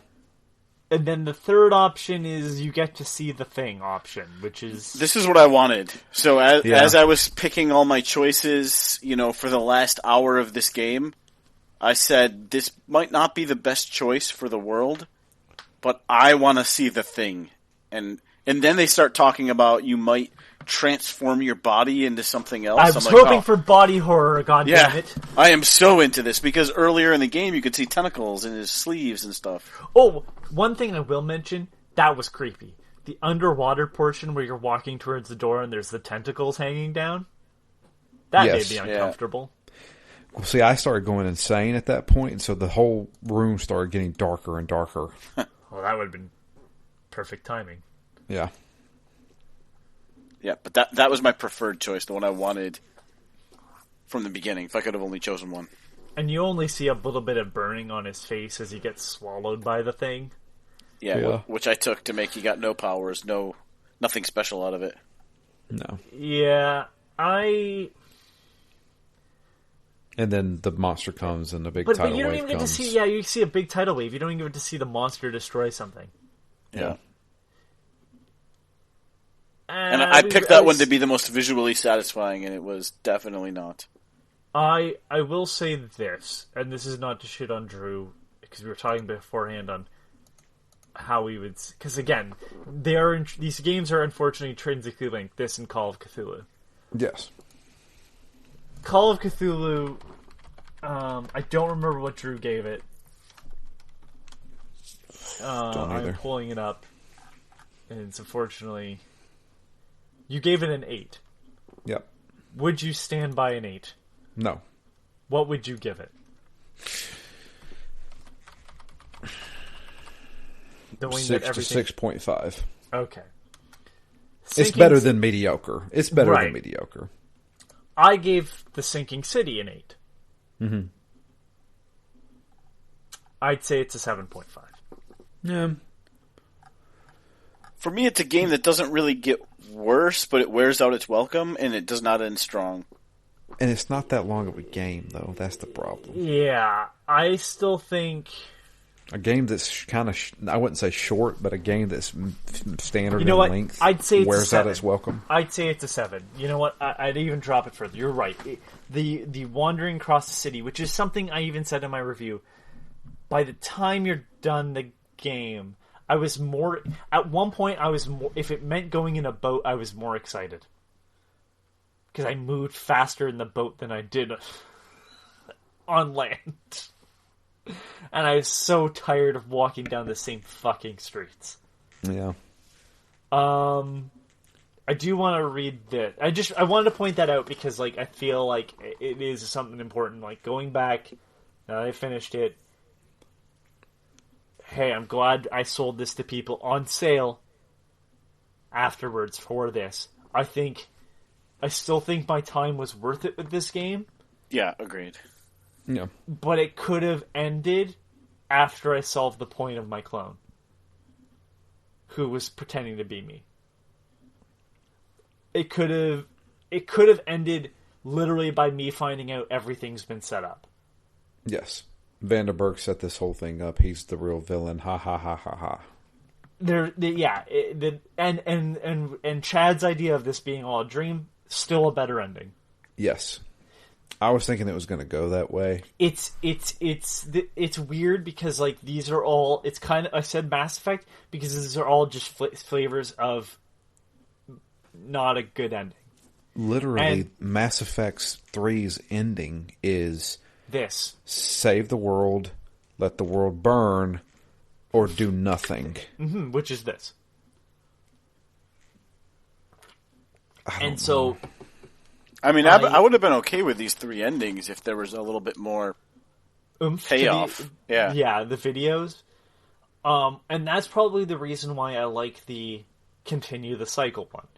And then the third option is you get to see the thing option, which is... This is what I wanted. So as I was picking all my choices, for the last hour of this game, I said, this might not be the best choice for the world, but I want to see the thing. And then they start talking about you might transform your body into something else. I was hoping for body horror, goddammit. I am so into this, because earlier in the game you could see tentacles in his sleeves and stuff. Oh, one thing I will mention, that was creepy. The underwater portion where you're walking towards the door and there's the tentacles hanging down, that made me uncomfortable. Well, see, I started going insane at that point, and so the whole room started getting darker and darker. Well, that would have been perfect timing. Yeah. Yeah, but that was my preferred choice, the one I wanted from the beginning, if I could have only chosen one. And you only see a little bit of burning on his face as he gets swallowed by the thing. Yeah. Which I took to make he got no powers, nothing special out of it. No. Yeah, And then the monster comes and the big tidal wave comes. But you don't even get to see... Yeah, you see a big tidal wave. You don't even get to see the monster destroy something. Yeah. And I picked that one to be the most visually satisfying, and it was definitely not. I will say this, and this is not to shit on Drew, because we were talking beforehand on how we would... Because, again, these games are unfortunately intrinsically linked, this and Call of Cthulhu. Yes. Call of Cthulhu, I don't remember what Drew gave it. I'm pulling it up, and it's unfortunately... You gave it an 8. Yep. Would you stand by an 8? No. What would you give it? knowing 6 that to everything... 6.5. Okay. It's better than mediocre. It's better than Right. mediocre. I gave The Sinking City an 8. Mm-hmm. I'd say it's a 7.5. Yeah. For me, it's a game that doesn't really get worse, but it wears out its welcome, and it does not end strong. And it's not that long of a game, though. That's the problem. Yeah, I still think... A game that's kind of, I wouldn't say short, but a game that's standard You know in what? length I'd say it's wears a 7. out its welcome. I'd say it's a 7. You know what? I'd even drop it further. You're right. The wandering across the city, which is something I even said in my review. By the time you're done the game, I was more... At one point, I was more... If it meant going in a boat, I was more excited. Because I moved faster in the boat than I did on land. And I was so tired of walking down the same fucking streets. Yeah. I do want to read this. I wanted to point that out because, like, I feel like it is something important. Like, going back, now that I finished it, hey, I'm glad I sold this to people on sale afterwards for this. I still think my time was worth it with this game. Yeah, agreed. Yeah. But it could have ended after I solved the point of my clone, who was pretending to be me. It could have ended literally by me finding out everything's been set up. Yes. Vanderberg set this whole thing up. He's the real villain. Ha ha ha ha ha. And Chad's idea of this being all a dream, still a better ending. Yes. I was thinking it was going to go that way. It's weird because, like, these are all... It's kind of... I said Mass Effect because these are all just flavors of not a good ending. Literally, Mass Effect 3's ending is... This. Save the world, let the world burn, or do nothing. Mm-hmm, which is this. And know. so... I mean, I would have been okay with these 3 endings if there was a little bit more payoff. Yeah, the videos. And that's probably the reason why I like the Continue the Cycle one.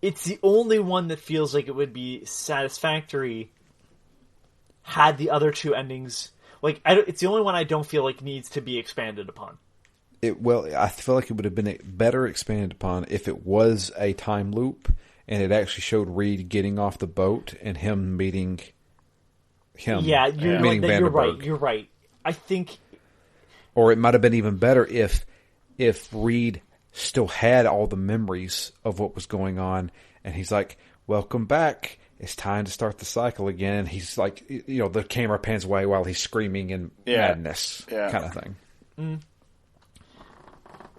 It's the only one that feels like it would be satisfactory had the other 2 endings... Like, it's the only one I don't feel like needs to be expanded upon. I feel like it would have been better expanded upon if it was a time loop and it actually showed Reed getting off the boat and him meeting him. Yeah, you're Vanderberg. You're right. I think... Or it might have been even better if Reed still had all the memories of what was going on and he's like, welcome back. It's time to start the cycle again. And he's like, the camera pans away while he's screaming in madness kind of thing. Mm.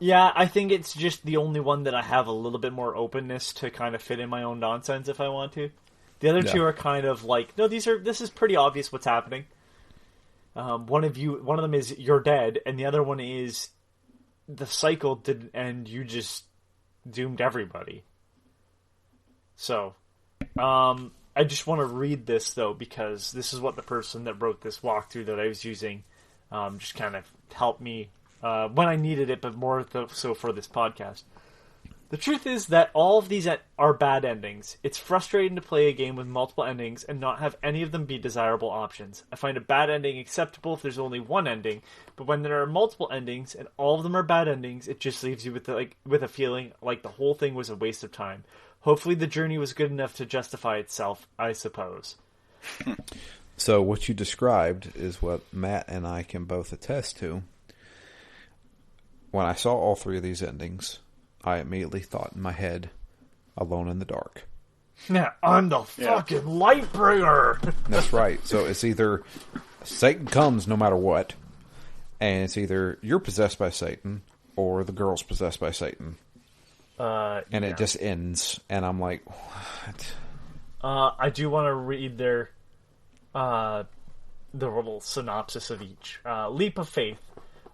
Yeah, I think it's just the only one that I have a little bit more openness to kind of fit in my own nonsense if I want to. The other 2 are kind of like, no, this is pretty obvious what's happening. One of them is you're dead, and the other one is the cycle didn't end, you just doomed everybody. So, I just want to read this, though, because this is what the person that wrote this walkthrough that I was using just kind of helped me when I needed it, but more so for this podcast. The truth is that all of these are bad endings. It's frustrating to play a game with multiple endings and not have any of them be desirable options. I find a bad ending acceptable if there's only one ending, but when there are multiple endings and all of them are bad endings, it just leaves you with a feeling like the whole thing was a waste of time. Hopefully the journey was good enough to justify itself, I suppose. So what you described is what Matt and I can both attest to. When I saw all 3 of these endings, I immediately thought in my head, Alone in the Dark. Yeah, I'm the fucking light bringer! That's right. So it's either Satan comes no matter what, and it's either you're possessed by Satan or the girl's possessed by Satan. And it just ends, and I'm like, what? I do want to read the little synopsis of each. Leap of faith.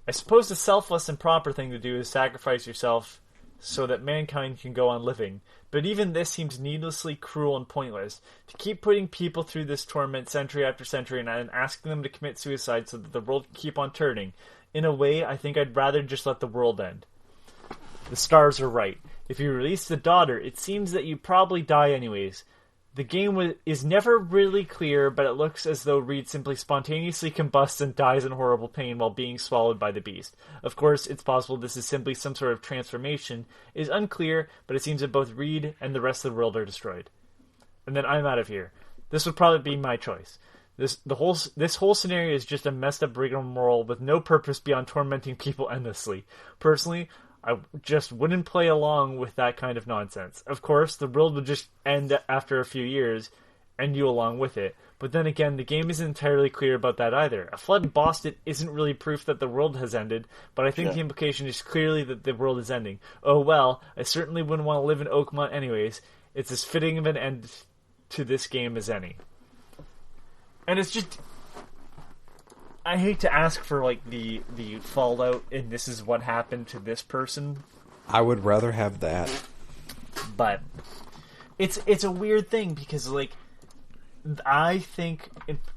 I suppose the selfless and proper thing to do is sacrifice yourself so that mankind can go on living. But even this seems needlessly cruel and pointless. To keep putting people through this torment century after century and asking them to commit suicide so that the world can keep on turning. In a way, I think I'd rather just let the world end. The stars are right. If you release the daughter, it seems that you probably die anyways. The game is never really clear, but it looks as though Reed simply spontaneously combusts and dies in horrible pain while being swallowed by the beast. Of course, it's possible this is simply some sort of transformation. It is unclear, but it seems that both Reed and the rest of the world are destroyed. And then I'm out of here. This would probably be my choice. This whole scenario is just a messed up rigmarole with no purpose beyond tormenting people endlessly. Personally, I just wouldn't play along with that kind of nonsense. Of course, the world would just end after a few years, and you along with it. But then again, the game isn't entirely clear about that either. A flood in Boston isn't really proof that the world has ended, but I think the implication is clearly that the world is ending. Oh well, I certainly wouldn't want to live in Oakmont anyways. It's as fitting of an end to this game as any. And it's just... I hate to ask for, like, the fallout, and this is what happened to this person. I would rather have that. But it's a weird thing, because, like, I think,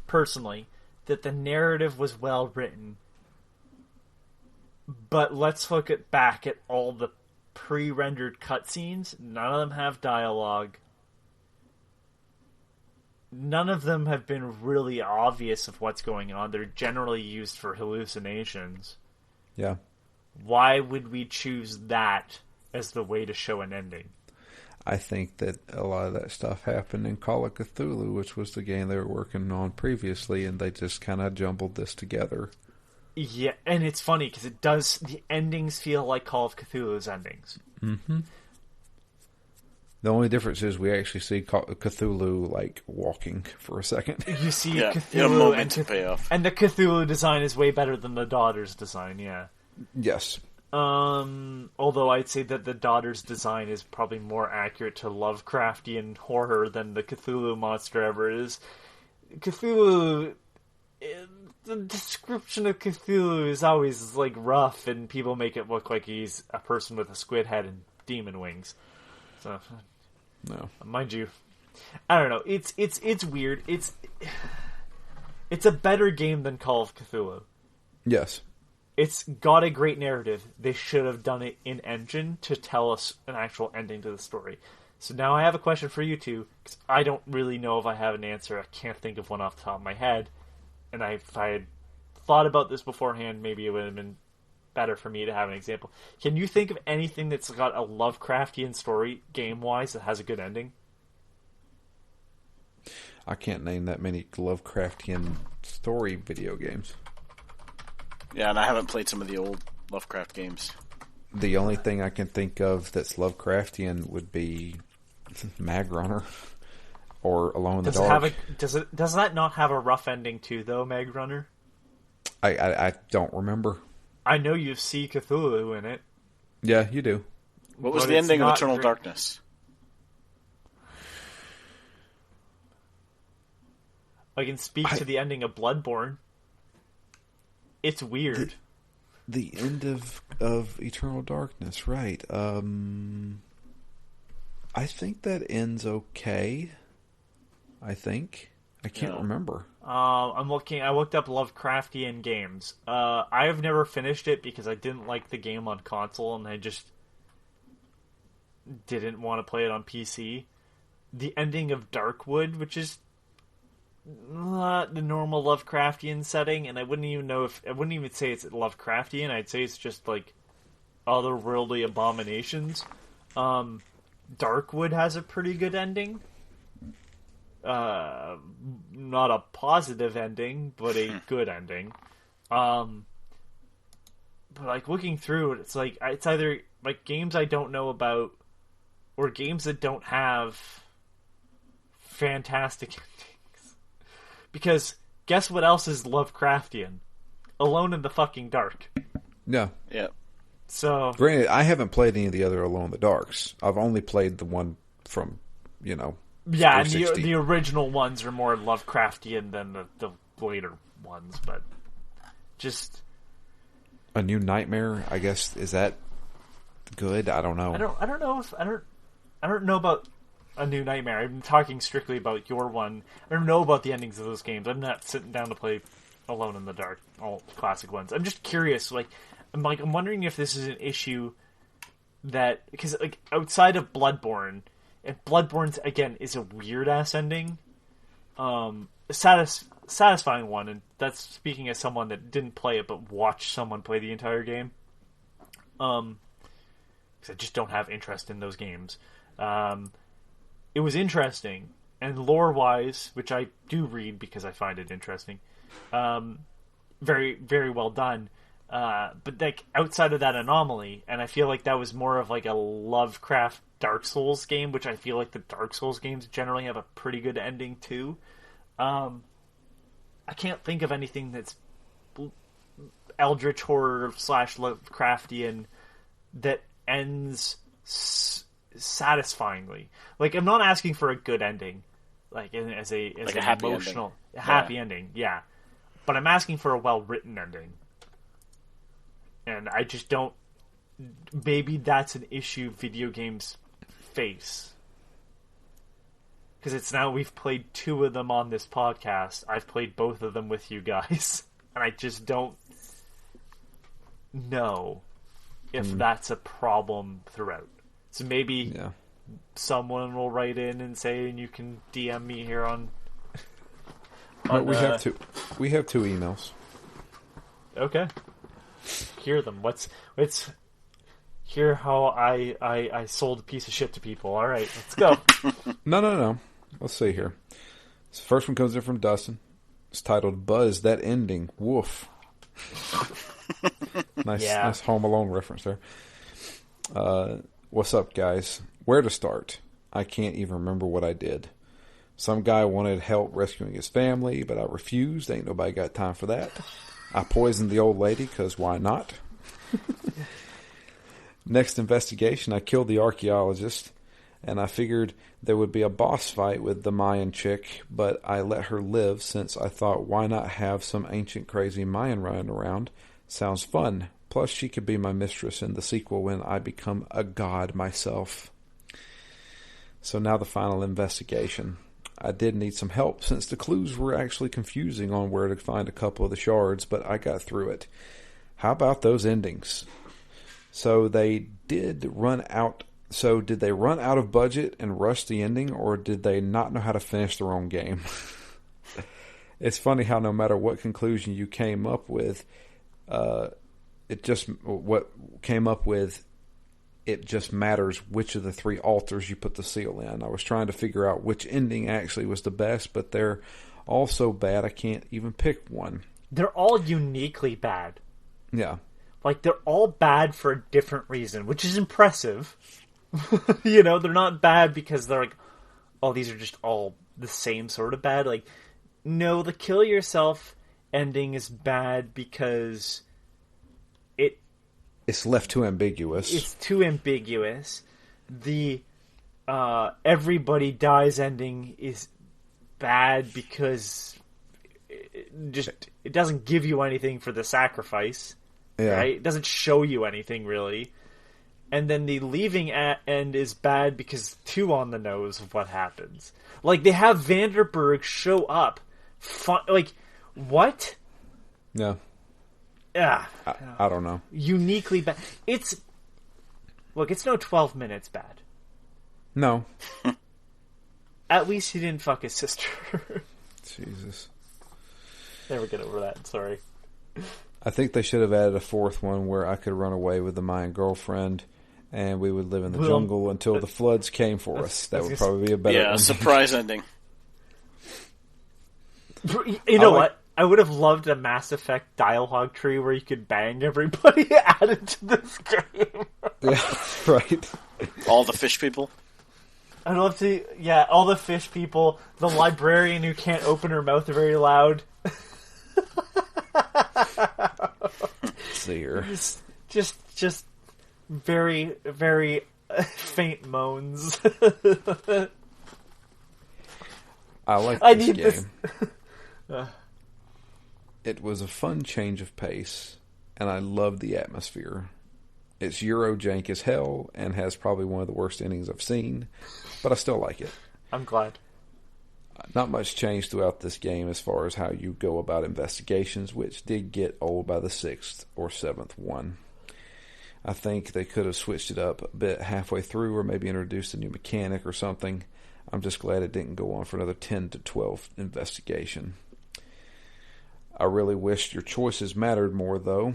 personally, that the narrative was well written. But let's look back at all the pre-rendered cutscenes. None of them have dialogue. None of them have been really obvious of what's going on. They're generally used for hallucinations. Yeah. Why would we choose that as the way to show an ending? I think that a lot of that stuff happened in Call of Cthulhu, which was the game they were working on previously, and they just kind of jumbled this together. Yeah, and it's funny, because it does... The endings feel like Call of Cthulhu's endings. Mm-hmm. The only difference is we actually see Cthulhu, like, walking for a second. You see Cthulhu and the Cthulhu design is way better than the daughter's design, yeah. Yes. Although I'd say that the daughter's design is probably more accurate to Lovecraftian horror than the Cthulhu monster ever is. Cthulhu... The description of Cthulhu is always, like, rough, and people make it look like he's a person with a squid head and demon wings. So... No, mind you, I don't know. It's weird. It's a better game than Call of Cthulhu. Yes, it's got a great narrative. They should have done it in engine to tell us an actual ending to the story. So now I have a question for you two, because I don't really know if I have an answer. I can't think of one off the top of my head, and if I had thought about this beforehand, maybe it would have been better for me to have an example. Can you think of anything that's got a Lovecraftian story, game-wise, that has a good ending? I can't name that many Lovecraftian story video games. Yeah, and I haven't played some of the old Lovecraft games. The only thing I can think of that's Lovecraftian would be Mag Runner or Alone in the Dark. Does that not have a rough ending too, though, Mag Runner? I don't remember. I know you see Cthulhu in it. Yeah, you do. What was the ending of Eternal Darkness? I can speak to the ending of Bloodborne. It's weird. The end of Eternal Darkness, right. I think that ends okay. I can't remember. I'm looking. I looked up Lovecraftian games. I have never finished it because I didn't like the game on console, and I just didn't want to play it on PC. The ending of Darkwood, which is not the normal Lovecraftian setting, and I wouldn't even say it's Lovecraftian. I'd say it's just like otherworldly abominations. Darkwood has a pretty good ending. Not a positive ending, but a good ending. But like looking through it, it's either like games I don't know about or games that don't have fantastic endings. Because guess what else is Lovecraftian? Alone in the fucking Dark. Yeah. Yeah. So granted, I haven't played any of the other Alone in the Darks. I've only played the one from, Yeah, and the original ones are more Lovecraftian than the later ones, but just A New Nightmare, I guess, is that good? I don't know. I don't know about A New Nightmare. I'm talking strictly about your one. I don't know about the endings of those games. I'm not sitting down to play Alone in the Dark, all classic ones. I'm just curious, I'm wondering if this is an issue that, because like outside of Bloodborne, and Bloodborne again is a weird ass ending, satisfying one, and that's speaking as someone that didn't play it but watched someone play the entire game. Because I just don't have interest in those games. It was interesting, and lore-wise, which I do read because I find it interesting, very, very well done. But like outside of that anomaly, and I feel like that was more of like a Lovecraft Dark Souls game, which I feel like the Dark Souls games generally have a pretty good ending too. I can't think of anything that's Eldritch horror / Lovecraftian that ends satisfyingly. Like, I'm not asking for a good ending, like as an happy emotional ending. happy ending, yeah. But I'm asking for a well-written ending. And I just don't... Maybe that's an issue video games face. Because it's now we've played 2 of them on this podcast. I've played both of them with you guys. And I just don't know if that's a problem throughout. So maybe someone will write in and say, and you can DM me here on we have 2 emails. Okay. Hear them. Let's hear how I sold a piece of shit to people. All right, let's go. No. Let's see here. This first one comes in from Dustin. It's titled "Buzz That Ending." Woof. Nice Home Alone reference there. What's up, guys? Where to start? I can't even remember what I did. Some guy wanted help rescuing his family, but I refused. Ain't nobody got time for that. I poisoned the old lady, because why not? Next investigation, I killed the archaeologist, and I figured there would be a boss fight with the Mayan chick, but I let her live since I thought, why not have some ancient crazy Mayan running around? Sounds fun. Plus, she could be my mistress in the sequel when I become a god myself. So now the final investigation. I did need some help since the clues were actually confusing on where to find a couple of the shards, but I got through it. How about those endings? So did they run out of budget and rush the ending, or did they not know how to finish their own game? It's funny how no matter what conclusion you came up with, it just matters which of the 3 altars you put the seal in. I was trying to figure out which ending actually was the best, but they're all so bad I can't even pick one. They're all uniquely bad. Yeah. Like, they're all bad for a different reason, which is impressive. You know, they're not bad because they're like, oh, these are just all the same sort of bad. Like, no, the kill yourself ending is bad because it's left too ambiguous. It's too ambiguous. The everybody dies ending is bad because it doesn't give you anything for the sacrifice. Yeah. Right? It doesn't show you anything really. And then the leaving end is bad because too on the nose of what happens. Like, they have Vanderberg show up. Like, what? Yeah. Yeah. I don't know. Uniquely bad. It's no 12 minutes bad. No. At least he didn't fuck his sister. Jesus. Never get over that. Sorry. I think they should have added a 4th one where I could run away with the Mayan girlfriend and we would live in the jungle until the floods came for us. That would probably be a better ending. Surprise ending. You know what? I would have loved a Mass Effect dialogue tree where you could bang everybody added to this game. Yeah, right. All the fish people. I'd love to, all the fish people, the librarian who can't open her mouth very loud. Seer. Just very, very faint moans. I like this game. It was a fun change of pace, and I loved the atmosphere. It's Eurojank as hell, and has probably one of the worst endings I've seen, but I still like it. I'm glad. Not much changed throughout this game as far as how you go about investigations, which did get old by the 6th or 7th one. I think they could have switched it up a bit halfway through, or maybe introduced a new mechanic or something. I'm just glad it didn't go on for another 10 to 12 investigation. I really wished your choices mattered more, though.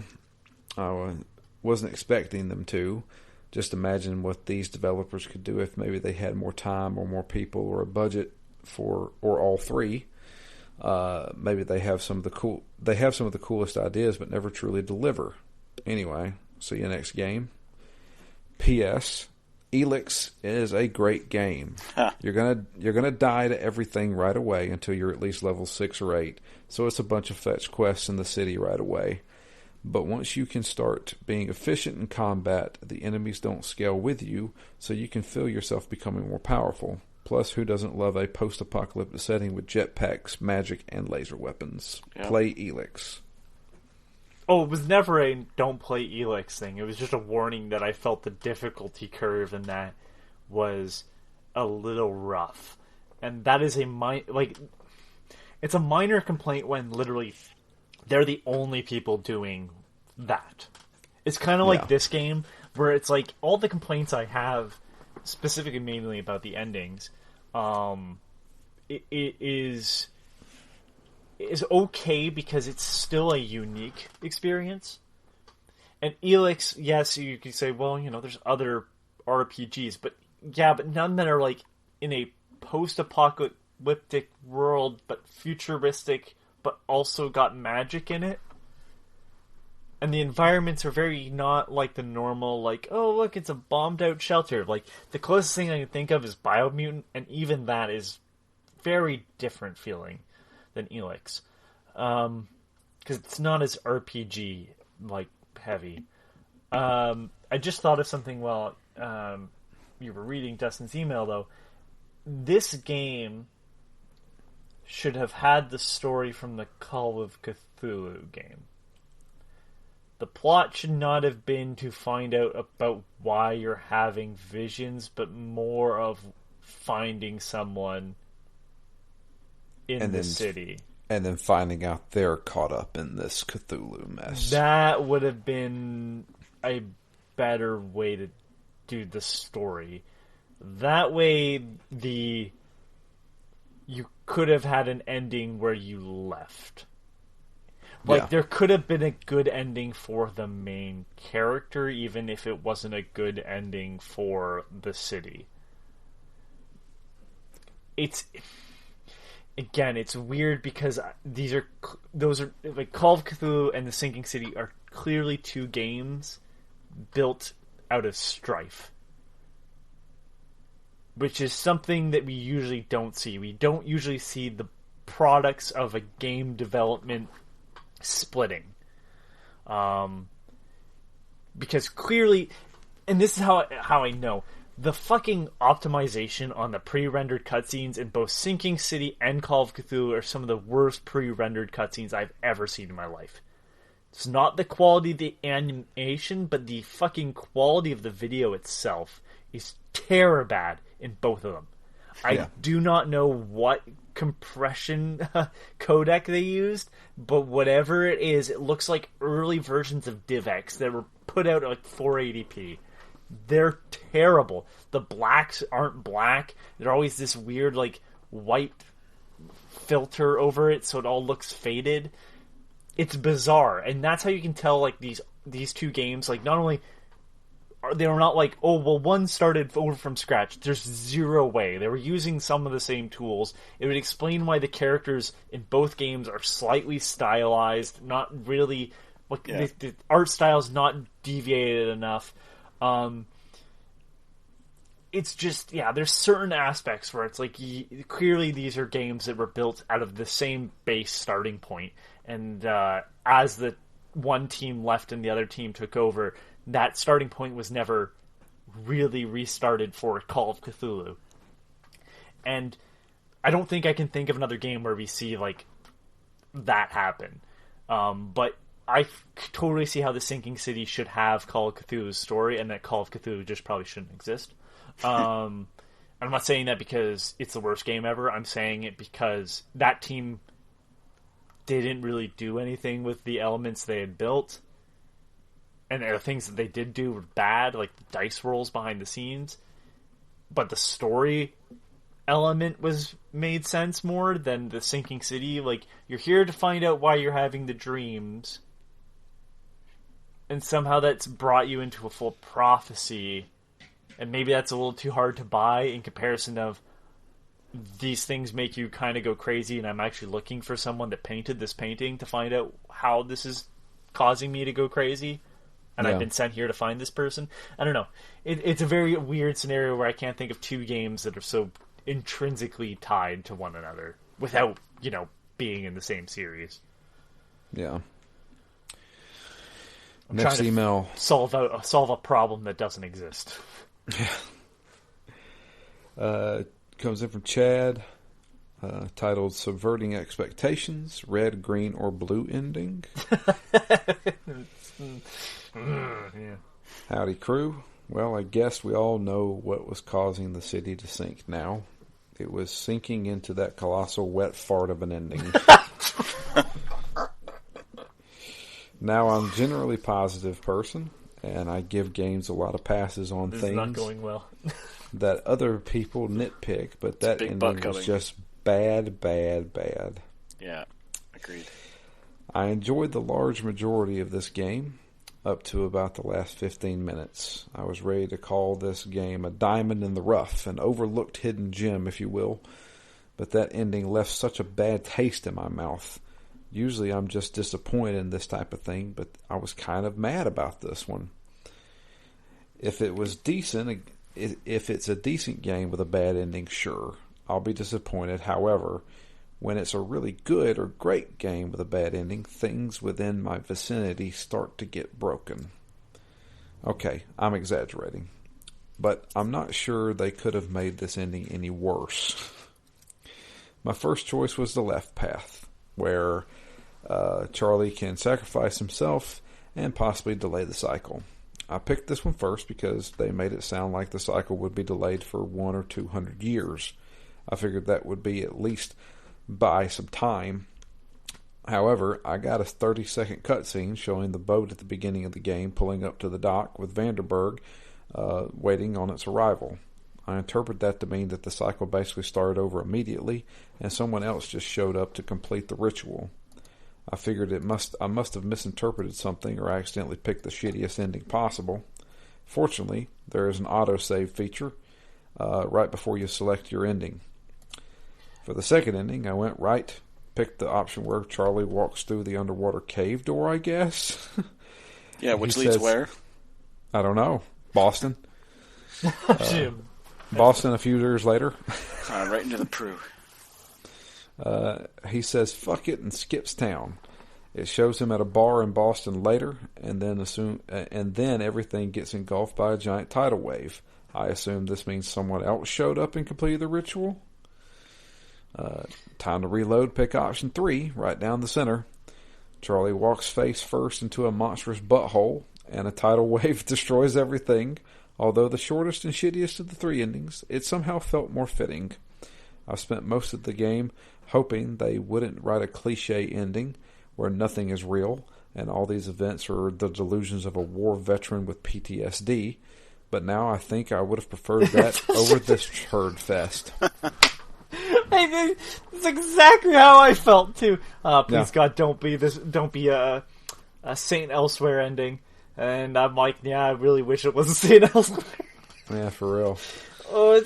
I wasn't expecting them to. Just imagine what these developers could do if maybe they had more time or more people or a budget for, or all three. Maybe they have some of the coolest ideas, but never truly deliver. Anyway, see you next game. P.S. Elix is a great game. Huh. You're gonna die to everything right away until you're at least level 6 or 8. So it's a bunch of fetch quests in the city right away. But once you can start being efficient in combat, the enemies don't scale with you, so you can feel yourself becoming more powerful. Plus, who doesn't love a post-apocalyptic setting with jetpacks, magic, and laser weapons? Yeah. Play Elix. Oh, it was never a don't play Elix thing. It was just a warning that I felt the difficulty curve in that was a little rough. And that is it's a minor complaint when literally they're the only people doing that. It's kind of like this game, where it's like all the complaints I have, specifically mainly about the endings, it is okay because it's still a unique experience. And Elix, yes, you could say, well, there's other RPGs, but none that are like in a post-apocalyptic world, but futuristic, but also got magic in it. And the environments are very not like the normal, like, oh, look, it's a bombed-out shelter. Like, the closest thing I can think of is Biomutant, and even that is very different feeling than Elix. Because it's not as RPG, like, heavy. I just thought of something while you were reading Dustin's email, though. This game should have had the story from the Call of Cthulhu game. The plot should not have been to find out about why you're having visions, but more of finding someone in the city. And then finding out they're caught up in this Cthulhu mess. That would have been a better way to do the story. That way, you could have had an ending where you left. Like, there could have been a good ending for the main character, even if it wasn't a good ending for the city. It's weird because those are like Call of Cthulhu and The Sinking City are clearly two games built out of strife, which is something that we usually don't see. We don't usually see the products of a game development splitting, because clearly, and this is how I know, the fucking optimization on the pre-rendered cutscenes in both Sinking City and Call of Cthulhu are some of the worst pre-rendered cutscenes I've ever seen in my life. It's not the quality of the animation, but the fucking quality of the video itself is terror bad in both of them. I do not know what compression codec they used, but whatever it is, it looks like early versions of DivX that were put out at like 480p. They're terrible. The blacks aren't black. They're always this weird like white filter over it, so it all looks faded. It's bizarre, and that's how you can tell like these two games, like, not only they were not like, oh, well, one started over from scratch. There's zero way. They were using some of the same tools. It would explain why the characters in both games are slightly stylized, not really, like, the art style's not deviated enough. It's just, there's certain aspects where it's like, clearly these are games that were built out of the same base starting point. And as the one team left and the other team took over, that starting point was never really restarted for Call of Cthulhu. And I don't think I can think of another game where we see, like, that happen. But I totally see how the Sinking City should have Call of Cthulhu's story, and that Call of Cthulhu just probably shouldn't exist. I'm not saying that because it's the worst game ever. I'm saying it because that team didn't really do anything with the elements they had built. And the things that they did do were bad, like the dice rolls behind the scenes. But the story element was made sense more than the sinking city. Like, you're here to find out why you're having the dreams. And somehow that's brought you into a full prophecy. And maybe that's a little too hard to buy in comparison of these things make you kind of go crazy, and I'm actually looking for someone that painted this painting to find out how this is causing me to go crazy. And I've been sent here to find this person. I don't know. It's a very weird scenario where I can't think of two games that are so intrinsically tied to one another without, being in the same series. Yeah. I'm Next trying email. to solve a problem that doesn't exist. Comes in from Chad, titled Subverting Expectations, Red, Green, or Blue Ending. Yeah. Howdy, crew. Well, I guess we all know what was causing the city to sink now. It was sinking into that colossal wet fart of an ending. Now, I'm generally a positive person, and I give games a lot of passes on This things is not going well. that other people nitpick, but that ending was just bad, bad, bad. Yeah, agreed. I enjoyed the large majority of this game, up to about the last 15 minutes. I was ready to call this game a diamond in the rough, an overlooked hidden gem, if you will, but that ending left such a bad taste in my mouth. Usually I'm just disappointed in this type of thing, but I was kind of mad about this one. If it was decent, if it's a decent game with a bad ending, sure, I'll be disappointed. However, when it's a really good or great game with a bad ending, things within my vicinity start to get broken. Okay, I'm exaggerating, but I'm not sure they could have made this ending any worse. My first choice was the left path, where Charlie can sacrifice himself and possibly delay the cycle. I picked this one first because they made it sound like the cycle would be delayed for 100 or 200 years. I figured that would be at least buy some time. However, I got a 30-second cutscene showing the boat at the beginning of the game pulling up to the dock with Vanderberg waiting on its arrival. I interpret that to mean that the cycle basically started over immediately and someone else just showed up to complete the ritual. I figured I must have misinterpreted something or accidentally picked the shittiest ending possible. Fortunately, there is an autosave feature right before you select your ending. For the second ending, I went right, picked the option where Charlie walks through the underwater cave door, I guess. Yeah, which leads where? I don't know. Boston. Boston a few years later. Right into the Prue. He says fuck it and skips town. It shows him at a bar in Boston later, and then everything gets engulfed by a giant tidal wave. I assume this means someone else showed up and completed the ritual. Time to reload, pick option 3, right down the center. Charlie walks face first into a monstrous butthole, and a tidal wave destroys everything. Although the shortest and shittiest of the 3 endings, it somehow felt more fitting. I spent most of the game hoping they wouldn't write a cliche ending where nothing is real and all these events are the delusions of a war veteran with PTSD, but now I think I would have preferred that over this turd fest. That's exactly how I felt too. Please God, don't be a Saint Elsewhere ending. And I'm like, yeah, I really wish it was a Saint Elsewhere. Yeah, for real. Oh,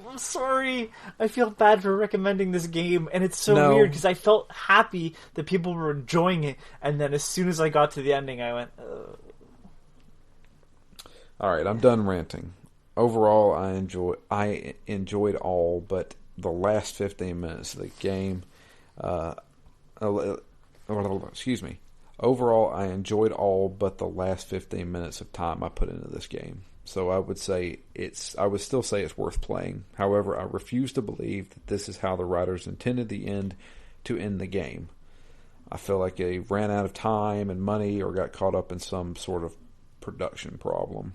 I'm sorry. I feel bad for recommending this game, and it's so weird because I felt happy that people were enjoying it, and then as soon as I got to the ending, I went, ugh. Alright, I'm done ranting. Overall, I enjoyed all but the last 15 minutes of the game. Excuse me. Overall, I enjoyed all but the last 15 minutes of time I put into this game. So I would still say it's worth playing. However, I refuse to believe that this is how the writers intended the end to end the game. I feel like they ran out of time and money or got caught up in some sort of production problem.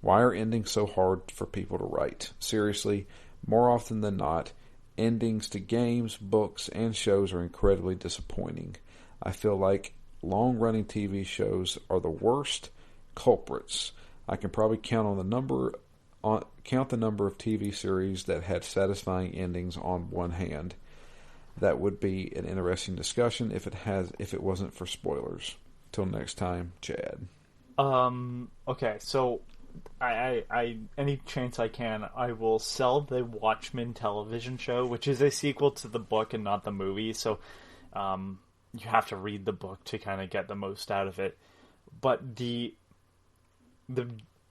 Why are endings so hard for people to write? Seriously, more often than not, endings to games, books, and shows are incredibly disappointing. I feel like long-running TV shows are the worst culprits. I can probably count the number of TV series that had satisfying endings on one hand. That would be an interesting discussion if it wasn't for spoilers. Till next time, Chad. Okay, so I any chance I can, I will sell the Watchmen television show, which is a sequel to the book and not the movie. So, you have to read the book to kind of get the most out of it. But the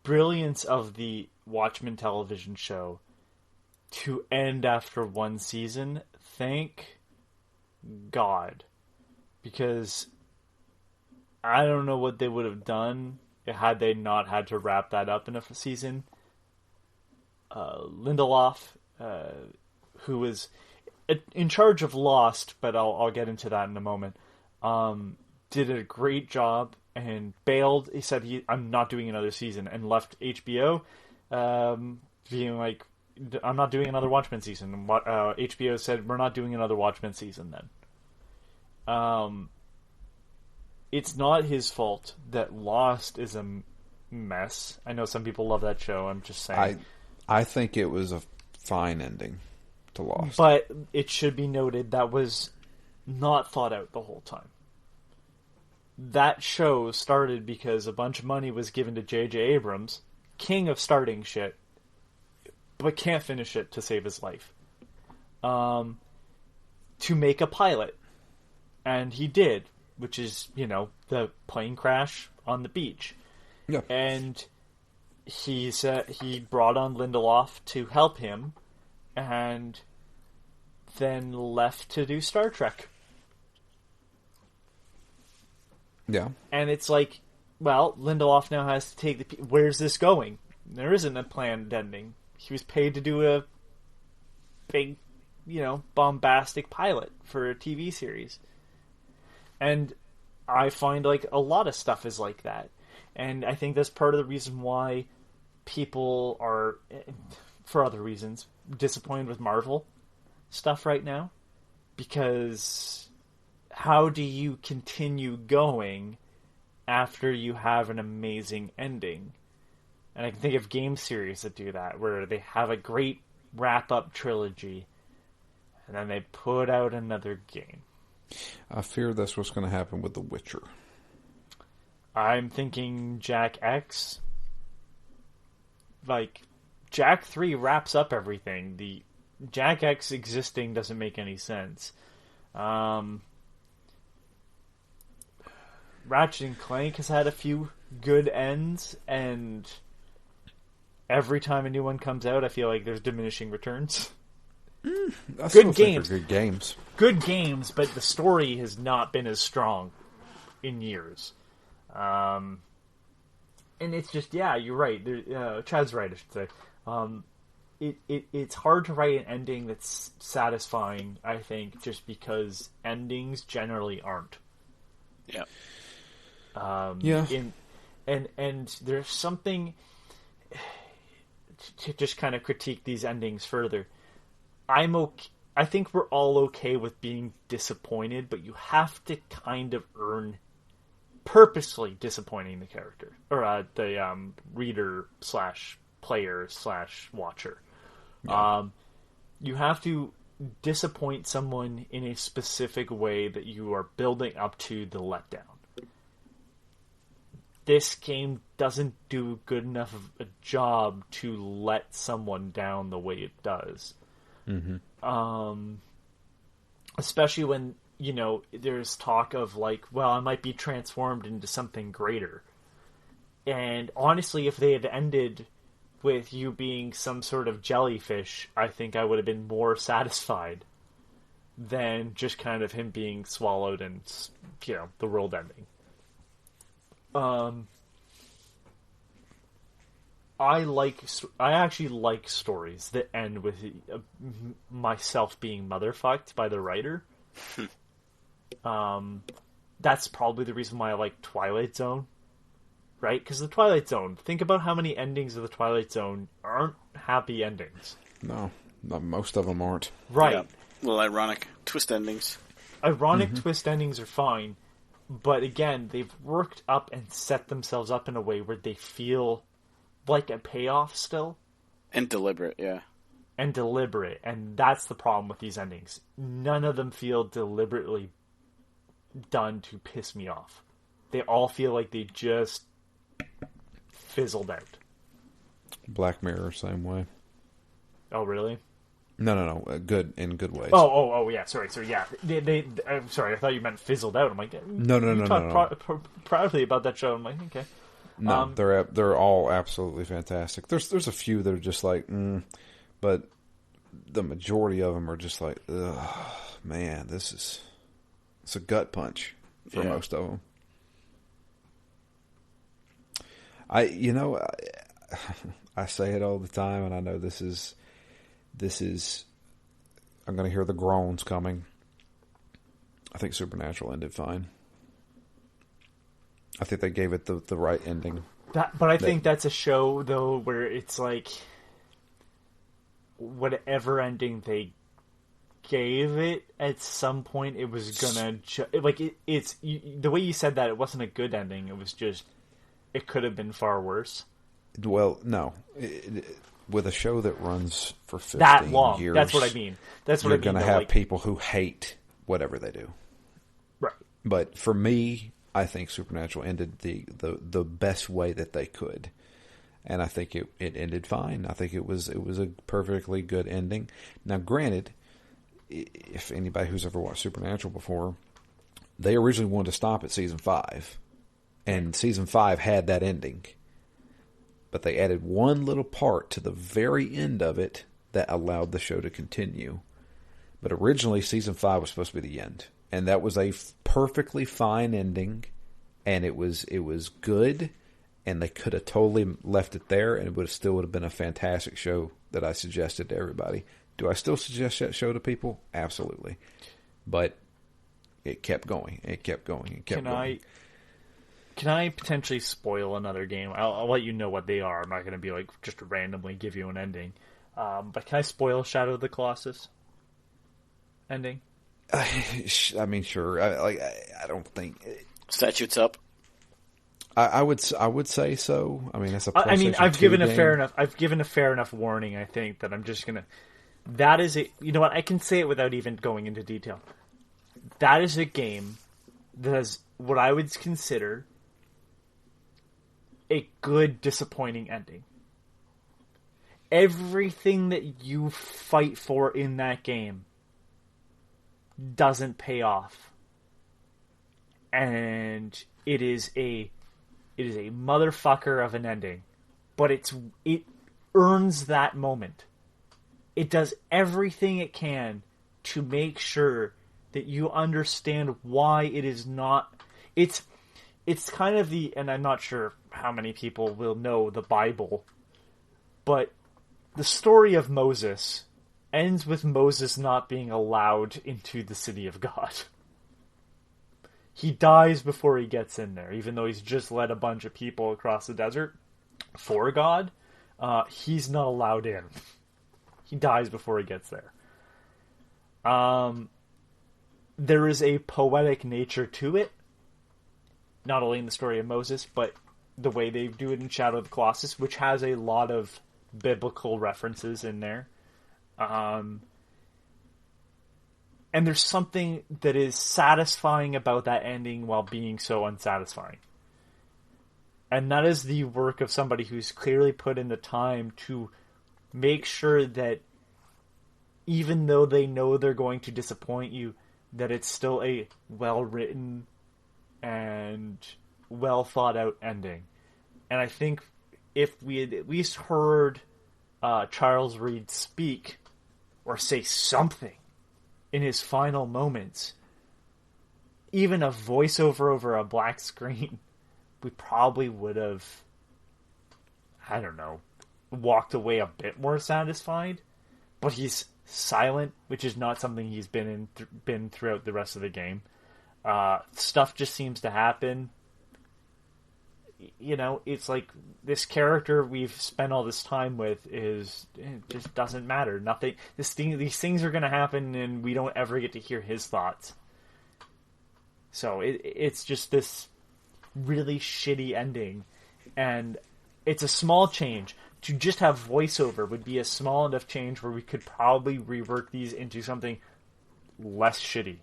brilliance of the Watchmen television show to end after one season, thank God, because I don't know what they would have done had they not had to wrap that up in a season. Lindelof, who was in charge of Lost, but I'll get into that in a moment, did a great job and bailed. He said, I'm not doing another season, and left HBO being like, I'm not doing another Watchmen season. And HBO said, we're not doing another Watchmen season then. It's not his fault that Lost is a mess. I know some people love that show. I'm just saying. I think it was a fine ending to Lost. But it should be noted that was not thought out the whole time. That show started because a bunch of money was given to J.J. Abrams, king of starting shit, but can't finish it to save his life, to make a pilot. And he did, which is, the plane crash on the beach. Yeah. And he said he brought on Lindelof to help him, and then left to do Star Trek. Yeah. And it's like, well, Lindelof now has to take the... Where's this going? There isn't a planned ending. He was paid to do a big, bombastic pilot for a TV series. And I find, a lot of stuff is like that. And I think that's part of the reason why people are, for other reasons, disappointed with Marvel stuff right now. Because how do you continue going after you have an amazing ending? And I can think of game series that do that, where they have a great wrap-up trilogy, and then they put out another game. I fear that's what's going to happen with The Witcher. I'm thinking Jack X. Jack 3 wraps up everything. The Jack X existing doesn't make any sense. Ratchet and Clank has had a few good ends, and every time a new one comes out, I feel like there's diminishing returns. Good games. Good games, but the story has not been as strong in years. And it's just, you're right. Chad's right, I should say. It's hard to write an ending that's satisfying, I think, just because endings generally aren't. Yeah. And there's something to just kind of critique these endings further. I'm okay. I think we're all okay with being disappointed, but you have to kind of earn purposely disappointing the character or the reader / player / watcher. Yeah. You have to disappoint someone in a specific way that you are building up to the letdown. This game doesn't do good enough of a job to let someone down the way it does. Mm-hmm. Especially when, there's talk of I might be transformed into something greater. And honestly, if they had ended with you being some sort of jellyfish, I think I would have been more satisfied than just kind of him being swallowed and, the world ending. I actually like stories that end with myself being motherfucked by the writer. That's probably the reason why I like Twilight Zone. right? Because the Twilight Zone, think about how many endings of the Twilight Zone aren't happy endings. No, most of them aren't. Right. Yeah. A little ironic twist endings. Ironic twist endings are fine, but again, they've worked up and set themselves up in a way where they feel like a payoff still. And deliberate, yeah. And deliberate, and that's the problem with these endings. None of them feel deliberately done to piss me off. They all feel like they just fizzled out. Black Mirror, same way. Oh, really? No. Good in good ways. Oh, yeah. Sorry. Yeah, I'm sorry. I thought you meant fizzled out. I'm like, No. Proudly about that show. I'm like, okay. No, they're all absolutely fantastic. There's a few that are just like, but the majority of them are just like, ugh, man, it's a gut punch for most of them. I say it all the time, and I know this is. I'm going to hear the groans coming. I think Supernatural ended fine. I think they gave it the right ending. But I think that's a show, though, where it's like whatever ending they gave it, at some point it was gonna it's the way you said that, it wasn't a good ending. It was just, it could have been far worse. Well, no. With a show that runs for 15 that long years, that's what I mean. You're going to have people who hate whatever they do. Right. But for me, I think Supernatural ended the best way that they could. And I think it ended fine. I think it was a perfectly good ending. Now, granted, if anybody who's ever watched Supernatural before, they originally wanted to stop at season 5. And season 5 had that ending. But they added one little part to the very end of it that allowed the show to continue. But originally, season 5 was supposed to be the end. And that was a perfectly fine ending. And it was good. And they could have totally left it there, and it would have been a fantastic show that I suggested to everybody. Do I still suggest that show to people? Absolutely. But it kept going. It kept going. It kept going. Can I potentially spoil another game? I'll let you know what they are. I'm not going to be like just randomly give you an ending. But can I spoil Shadow of the Colossus ending? I mean, sure. I don't think Statutes up. I would say so. I mean, that's a PlayStation I mean, I've 2 given game. I've given a fair enough warning. I think that I'm just gonna. That is a. You know what? I can say it without even going into detail. That is a game that has what I would consider a good, disappointing ending. Everything that you fight for in that game doesn't pay off, and it is a motherfucker of an ending, but it earns that moment. It does everything it can to make sure that you understand why it is not. It's kind of and I'm not sure how many people will know the Bible, but the story of Moses ends with Moses not being allowed into the city of God. He dies before he gets in there, even though he's just led a bunch of people across the desert for God. He's not allowed in. He dies before he gets there. There is a poetic nature to it, not only in the story of Moses, but the way they do it in Shadow of the Colossus, which has a lot of biblical references in there. And there's something that is satisfying about that ending while being so unsatisfying. And that is the work of somebody who's clearly put in the time to make sure that even though they know they're going to disappoint you, that it's still a well-written and well-thought-out ending. And I think if we had at least heard Charles Reed speak or say something in his final moments, even a voiceover over a black screen, we probably would have, I don't know, walked away a bit more satisfied. But he's silent, which is not something he's been throughout the rest of the game. Stuff just seems to happen. you know, it's like this character we've spent all this time with it just doesn't matter. Nothing. These things are going to happen, and we don't ever get to hear his thoughts. So it's just this really shitty ending, and it's a small change. To just have voiceover would be a small enough change where we could probably rework these into something less shitty.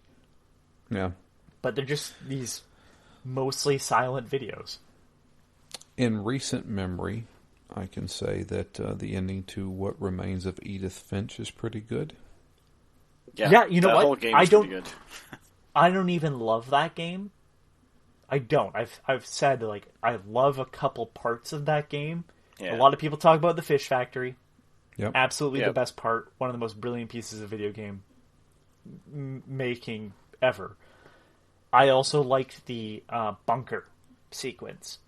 Yeah. But they're just these mostly silent videos. In recent memory, I can say that the ending to What Remains of Edith Finch is pretty good. Yeah, you know that what? Whole game's pretty good. I don't even love that game. I don't. I've said, like, I love a couple parts of that game. Yeah. A lot of people talk about the Fish Factory. Yep. Absolutely the best part. One of the most brilliant pieces of video game making ever. I also liked the bunker sequence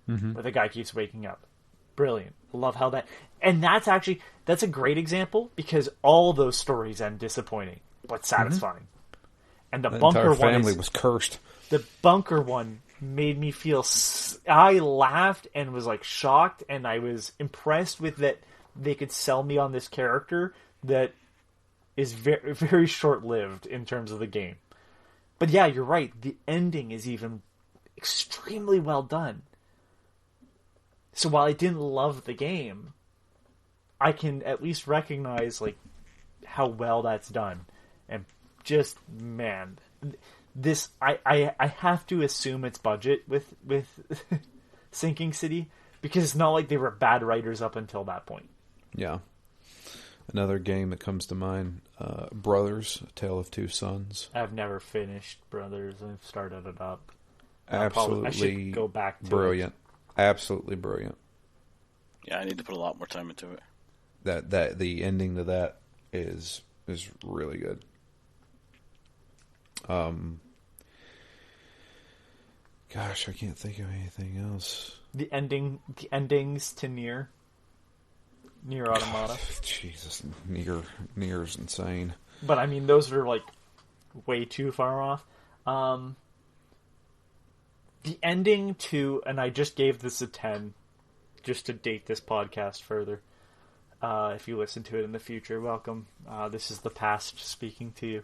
where the guy keeps waking up. Brilliant. Love how that... And that's a great example because all those stories end disappointing but satisfying. And the bunker entire one family was cursed. The bunker one made me feel... I laughed and was like shocked, and I was impressed with that they could sell me on this character that is very, very short-lived in terms of the game. But yeah, you're right. The ending is even extremely well done. So while I didn't love the game, I can at least recognize like how well that's done. And just, man, this I have to assume it's budget with Sinking City, because it's not like they were bad writers up until that point. Yeah. Another game that comes to mind, Brothers, A Tale of Two Sons. I've never finished Brothers. I've started it up. Absolutely I should go back to brilliant. Absolutely brilliant. Yeah, I need to put a lot more time into it. That the ending to that is really good. Gosh, I can't think of anything else. The endings to Nier Automata. Jesus, Nier's insane. But I mean, those are like way too far off. The ending to, and I just gave this a 10, just to date this podcast further. If you listen to it in the future, welcome. This is the past speaking to you.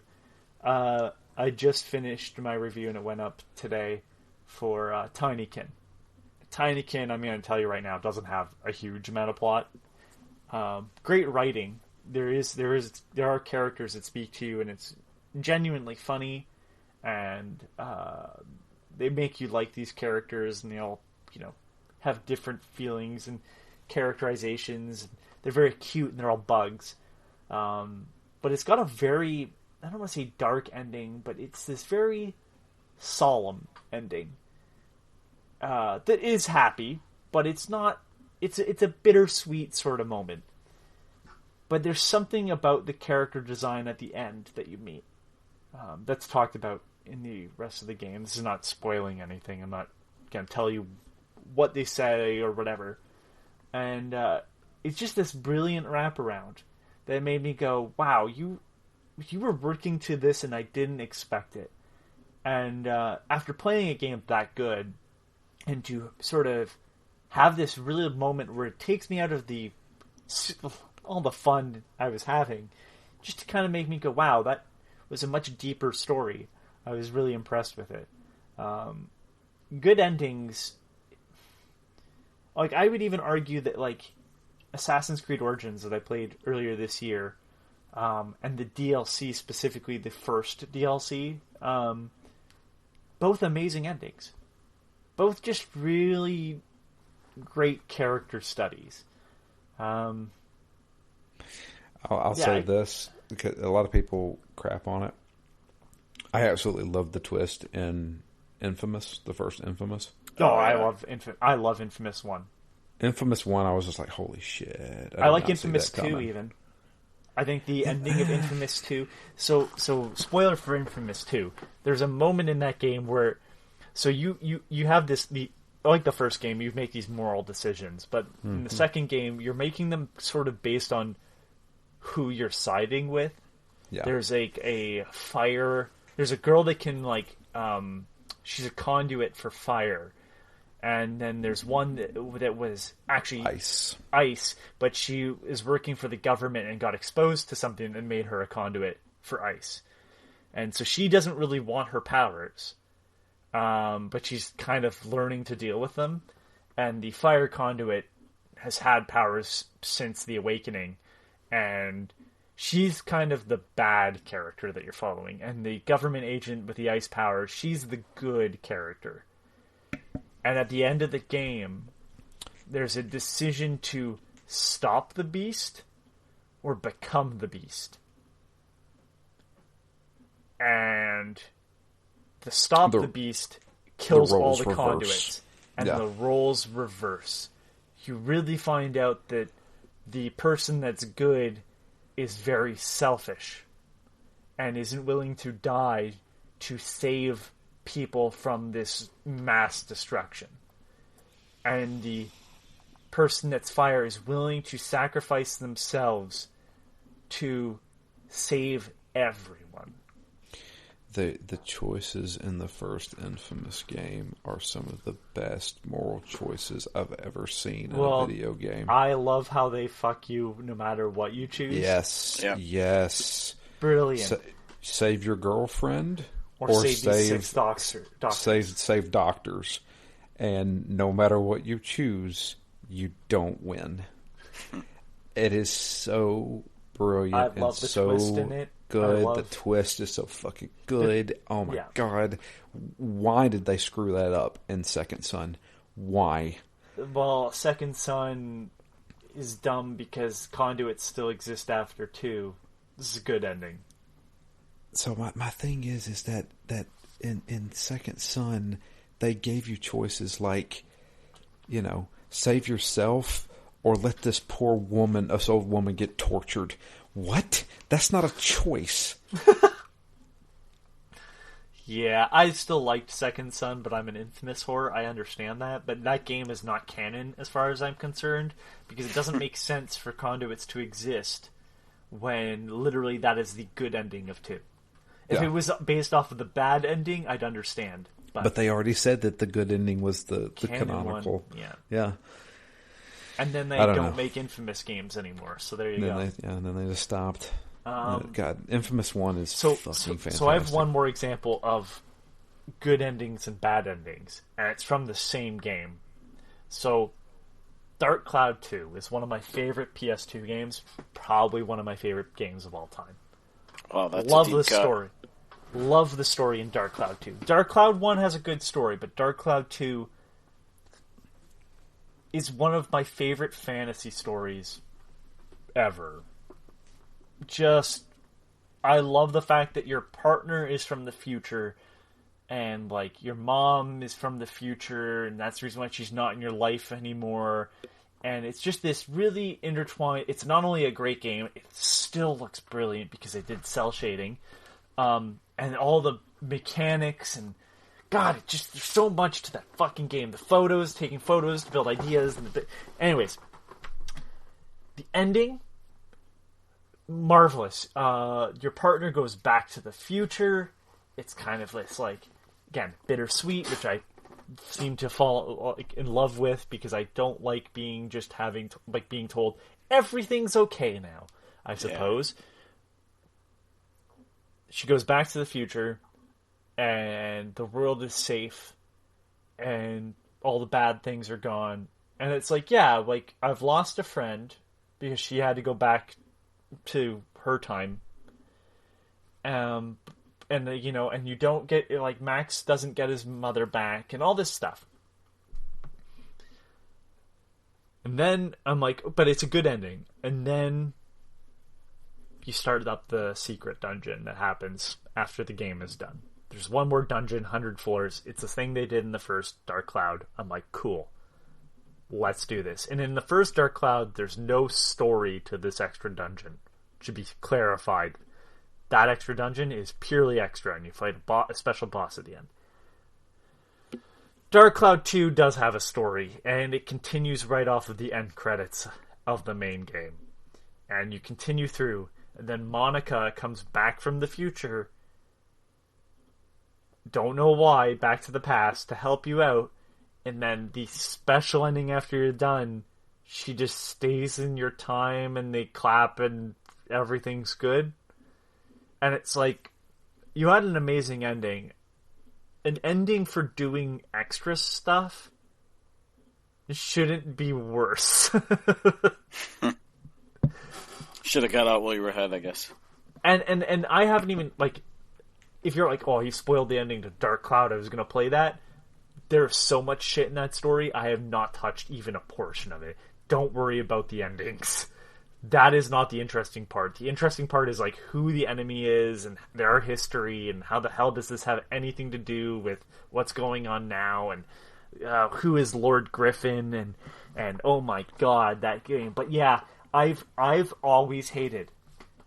I just finished my review and it went up today for Tinykin. Tinykin, I'm going to tell you right now, doesn't have a huge amount of plot. Great writing. There are characters that speak to you, and it's genuinely funny, and they make you like these characters, and they all, have different feelings and characterizations. They're very cute, and they're all bugs. But it's got a very, I don't want to say dark ending, but it's this very solemn ending that is happy, but it's not. It's a bittersweet sort of moment. But there's something about the character design at the end that you meet that's talked about in the rest of the game. This is not spoiling anything. I'm not going to tell you what they say or whatever. And it's just this brilliant wraparound that made me go, wow, you were working to this and I didn't expect it. And after playing a game that good, and to sort of have this really moment where it takes me out of all the fun I was having, just to kind of make me go, wow, that was a much deeper story. I was really impressed with it. Good endings. Like, I would even argue that, like, Assassin's Creed Origins that I played earlier this year, and the DLC, specifically the first DLC, both amazing endings. Both just really great character studies. I'll say this, because a lot of people crap on it. I absolutely love the twist in Infamous, the first Infamous. Oh, I love Infamous 1. Infamous 1, I was just like, holy shit. I like Infamous 2 even. I think the ending of Infamous 2... So spoiler for Infamous 2. There's a moment in that game where... So you have this... Like the first game, you make these moral decisions. But in the second game, you're making them sort of based on who you're siding with. Yeah. There's a fire... There's a girl that can, like... she's a conduit for fire. And then there's one that was actually ice, but she is working for the government and got exposed to something that made her a conduit for ice. And so she doesn't really want her powers, but she's kind of learning to deal with them. And the fire conduit has had powers since the Awakening, and she's kind of the bad character that you're following. And the government agent with the ice powers, she's the good character. And at the end of the game, there's a decision to stop the beast or become the beast. And to stop the beast kills all the conduits. And the roles reverse. You really find out that the person that's good is very selfish and isn't willing to die to save people from this mass destruction. And the person that's fire is willing to sacrifice themselves to save everyone. The choices in the first Infamous game are some of the best moral choices I've ever seen in a video game. I love how they fuck you no matter what you choose. Yes. Brilliant. Save your girlfriend or save these 6 doctors. Save doctors. And no matter what you choose, you don't win. It is so brilliant. I love the twist in it. Good. The twist is so fucking good. Oh my god. Why did they screw that up in Second Son? Why? Well, Second Son is dumb because conduits still exist after 2. This is a good ending. So my thing is that in Second Son they gave you choices like, save yourself or let this poor woman, this old woman, get tortured. What? That's not a choice. Yeah, I still liked Second Son, but I'm an Infamous whore. I understand that, but that game is not canon as far as I'm concerned, because it doesn't make sense for conduits to exist when literally that is the good ending of 2. If it was based off of the bad ending, I'd understand. But they already said that the good ending was the canonical. One. Yeah. And then they don't make Infamous games anymore, so there you go. And then they just stopped. God, Infamous 1 is fucking fantastic. So I have one more example of good endings and bad endings, and it's from the same game. So Dark Cloud 2 is one of my favorite PS2 games, probably one of my favorite games of all time. Oh, that's Love the story. Love the story in Dark Cloud 2. Dark Cloud 1 has a good story, but Dark Cloud 2 is one of my favorite fantasy stories ever. I love the fact that your partner is from the future, and like your mom is from the future, and that's the reason why she's not in your life anymore. And it's just this really intertwined. It's not only a great game, it still looks brilliant because they did cell shading, and all the mechanics and God, there's so much to that fucking game. The photos, taking photos to build ideas. Anyways, the ending, marvelous. Your partner goes back to the future. It's kind of this, like, again, bittersweet, which I seem to fall in love with because I don't like being being told everything's okay now, I suppose. Yeah. She goes back to the future, and the world is safe, and all the bad things are gone. And it's like, I've lost a friend because she had to go back to her time. And you don't get, like, Max doesn't get his mother back, and all this stuff. And then I'm like, but it's a good ending. And then you started up the secret dungeon that happens after the game is done. There's one more dungeon, 100 floors. It's a thing they did in the first Dark Cloud. I'm like, cool. Let's do this. And in the first Dark Cloud, there's no story to this extra dungeon. It should be clarified. That extra dungeon is purely extra, and you fight a special boss at the end. Dark Cloud 2 does have a story, and it continues right off of the end credits of the main game. And you continue through, and then Monica comes back from the future, don't know why, back to the past to help you out, and then the special ending after you're done, she just stays in your time and they clap and everything's good. And it's like, you had an amazing ending. An ending for doing extra stuff shouldn't be worse. Should have got out while you were ahead, I guess. And I haven't even, like, if you're like, oh, he spoiled the ending to Dark Cloud, I was going to play that. There's so much shit in that story, I have not touched even a portion of it. Don't worry about the endings. That is not the interesting part. The interesting part is, like, who the enemy is and their history and how the hell does this have anything to do with what's going on now and who is Lord Griffin and oh my god, that game. But yeah, I've always hated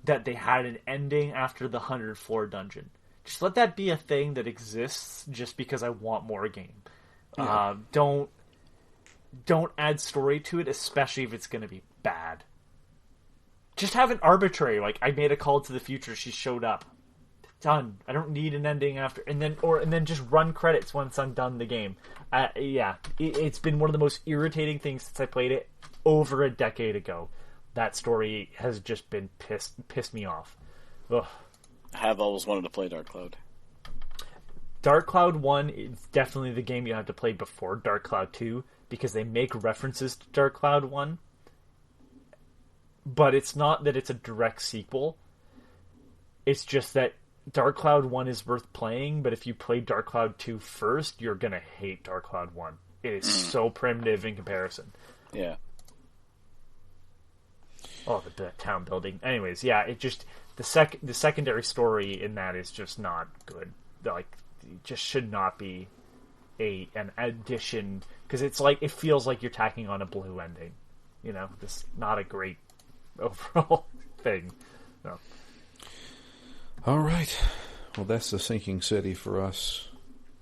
that they had an ending after the 100th floor dungeon. Just let that be a thing that exists just because I want more game. Yeah. Don't add story to it, especially if it's going to be bad. Just have an arbitrary, like, I made a call to the future, she showed up. Done. I don't need an ending after, and then just run credits once I'm done the game. Yeah, it's been one of the most irritating things since I played it over a decade ago. That story has just been pissed me off. Ugh. I have always wanted to play Dark Cloud. Dark Cloud 1 is definitely the game you have to play before Dark Cloud 2, because they make references to Dark Cloud 1. But it's not that it's a direct sequel. It's just that Dark Cloud 1 is worth playing, but if you play Dark Cloud 2 first, you're going to hate Dark Cloud 1. It is so primitive in comparison. Yeah. Oh, the town building. Anyways, yeah, it just... The secondary story in that is just not good. Like, it just should not be an addition, because it's like, it feels like you're tacking on a blue ending. You know, this not a great overall thing. No. All right. Well, that's the sinking city for us.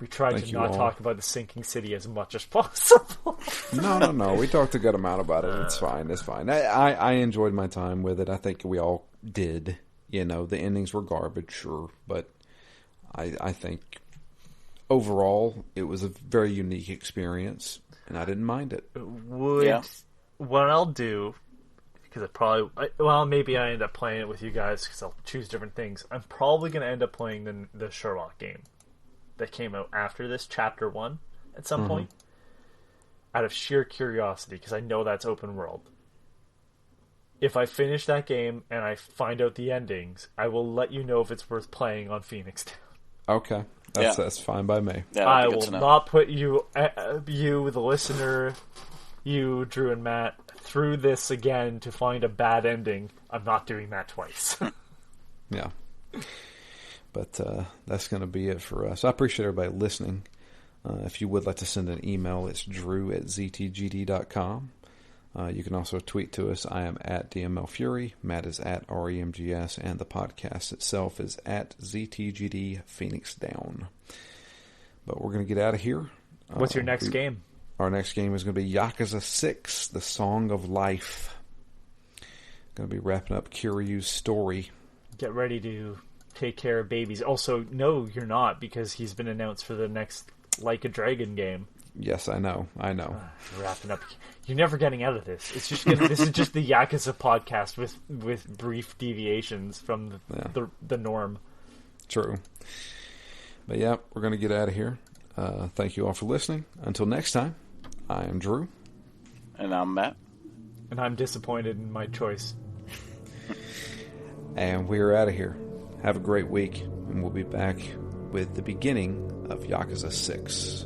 We tried to not talk about the sinking city as much as possible. No. We talked a good amount about it. It's fine. I enjoyed my time with it. I think we all did. You know, the endings were garbage, sure, but I think overall it was a very unique experience, and I didn't mind it. What I'll do, because maybe I end up playing it with you guys because I'll choose different things. I'm probably going to end up playing the Sherlock game that came out after this, Chapter 1, at some point, out of sheer curiosity, because I know that's open world. If I finish that game and I find out the endings, I will let you know if it's worth playing on Phoenix Town. Okay. That's fine by me. Yeah, I will not put you, the listener, you, Drew and Matt, through this again to find a bad ending. I'm not doing that twice. Yeah. But that's going to be it for us. I appreciate everybody listening. If you would like to send an email, it's drew@ztgd.com. You can also tweet to us. I am at DMLFury. Matt is at REMGS. And the podcast itself is at ZTGD Phoenix Down. But we're going to get out of here. What's your next game? Our next game is going to be Yakuza 6, The Song of Life. Going to be wrapping up Kiryu's story. Get ready to take care of babies. Also, no, you're not, because he's been announced for the next Like a Dragon game. Yes, I know. Wrapping up. You're never getting out of this. It's just this is just the Yakuza podcast with brief deviations from the norm. True. But yeah, we're going to get out of here. Thank you all for listening. Until next time, I am Drew. And I'm Matt. And I'm disappointed in my choice. And we are out of here. Have a great week, and we'll be back with the beginning of Yakuza 6.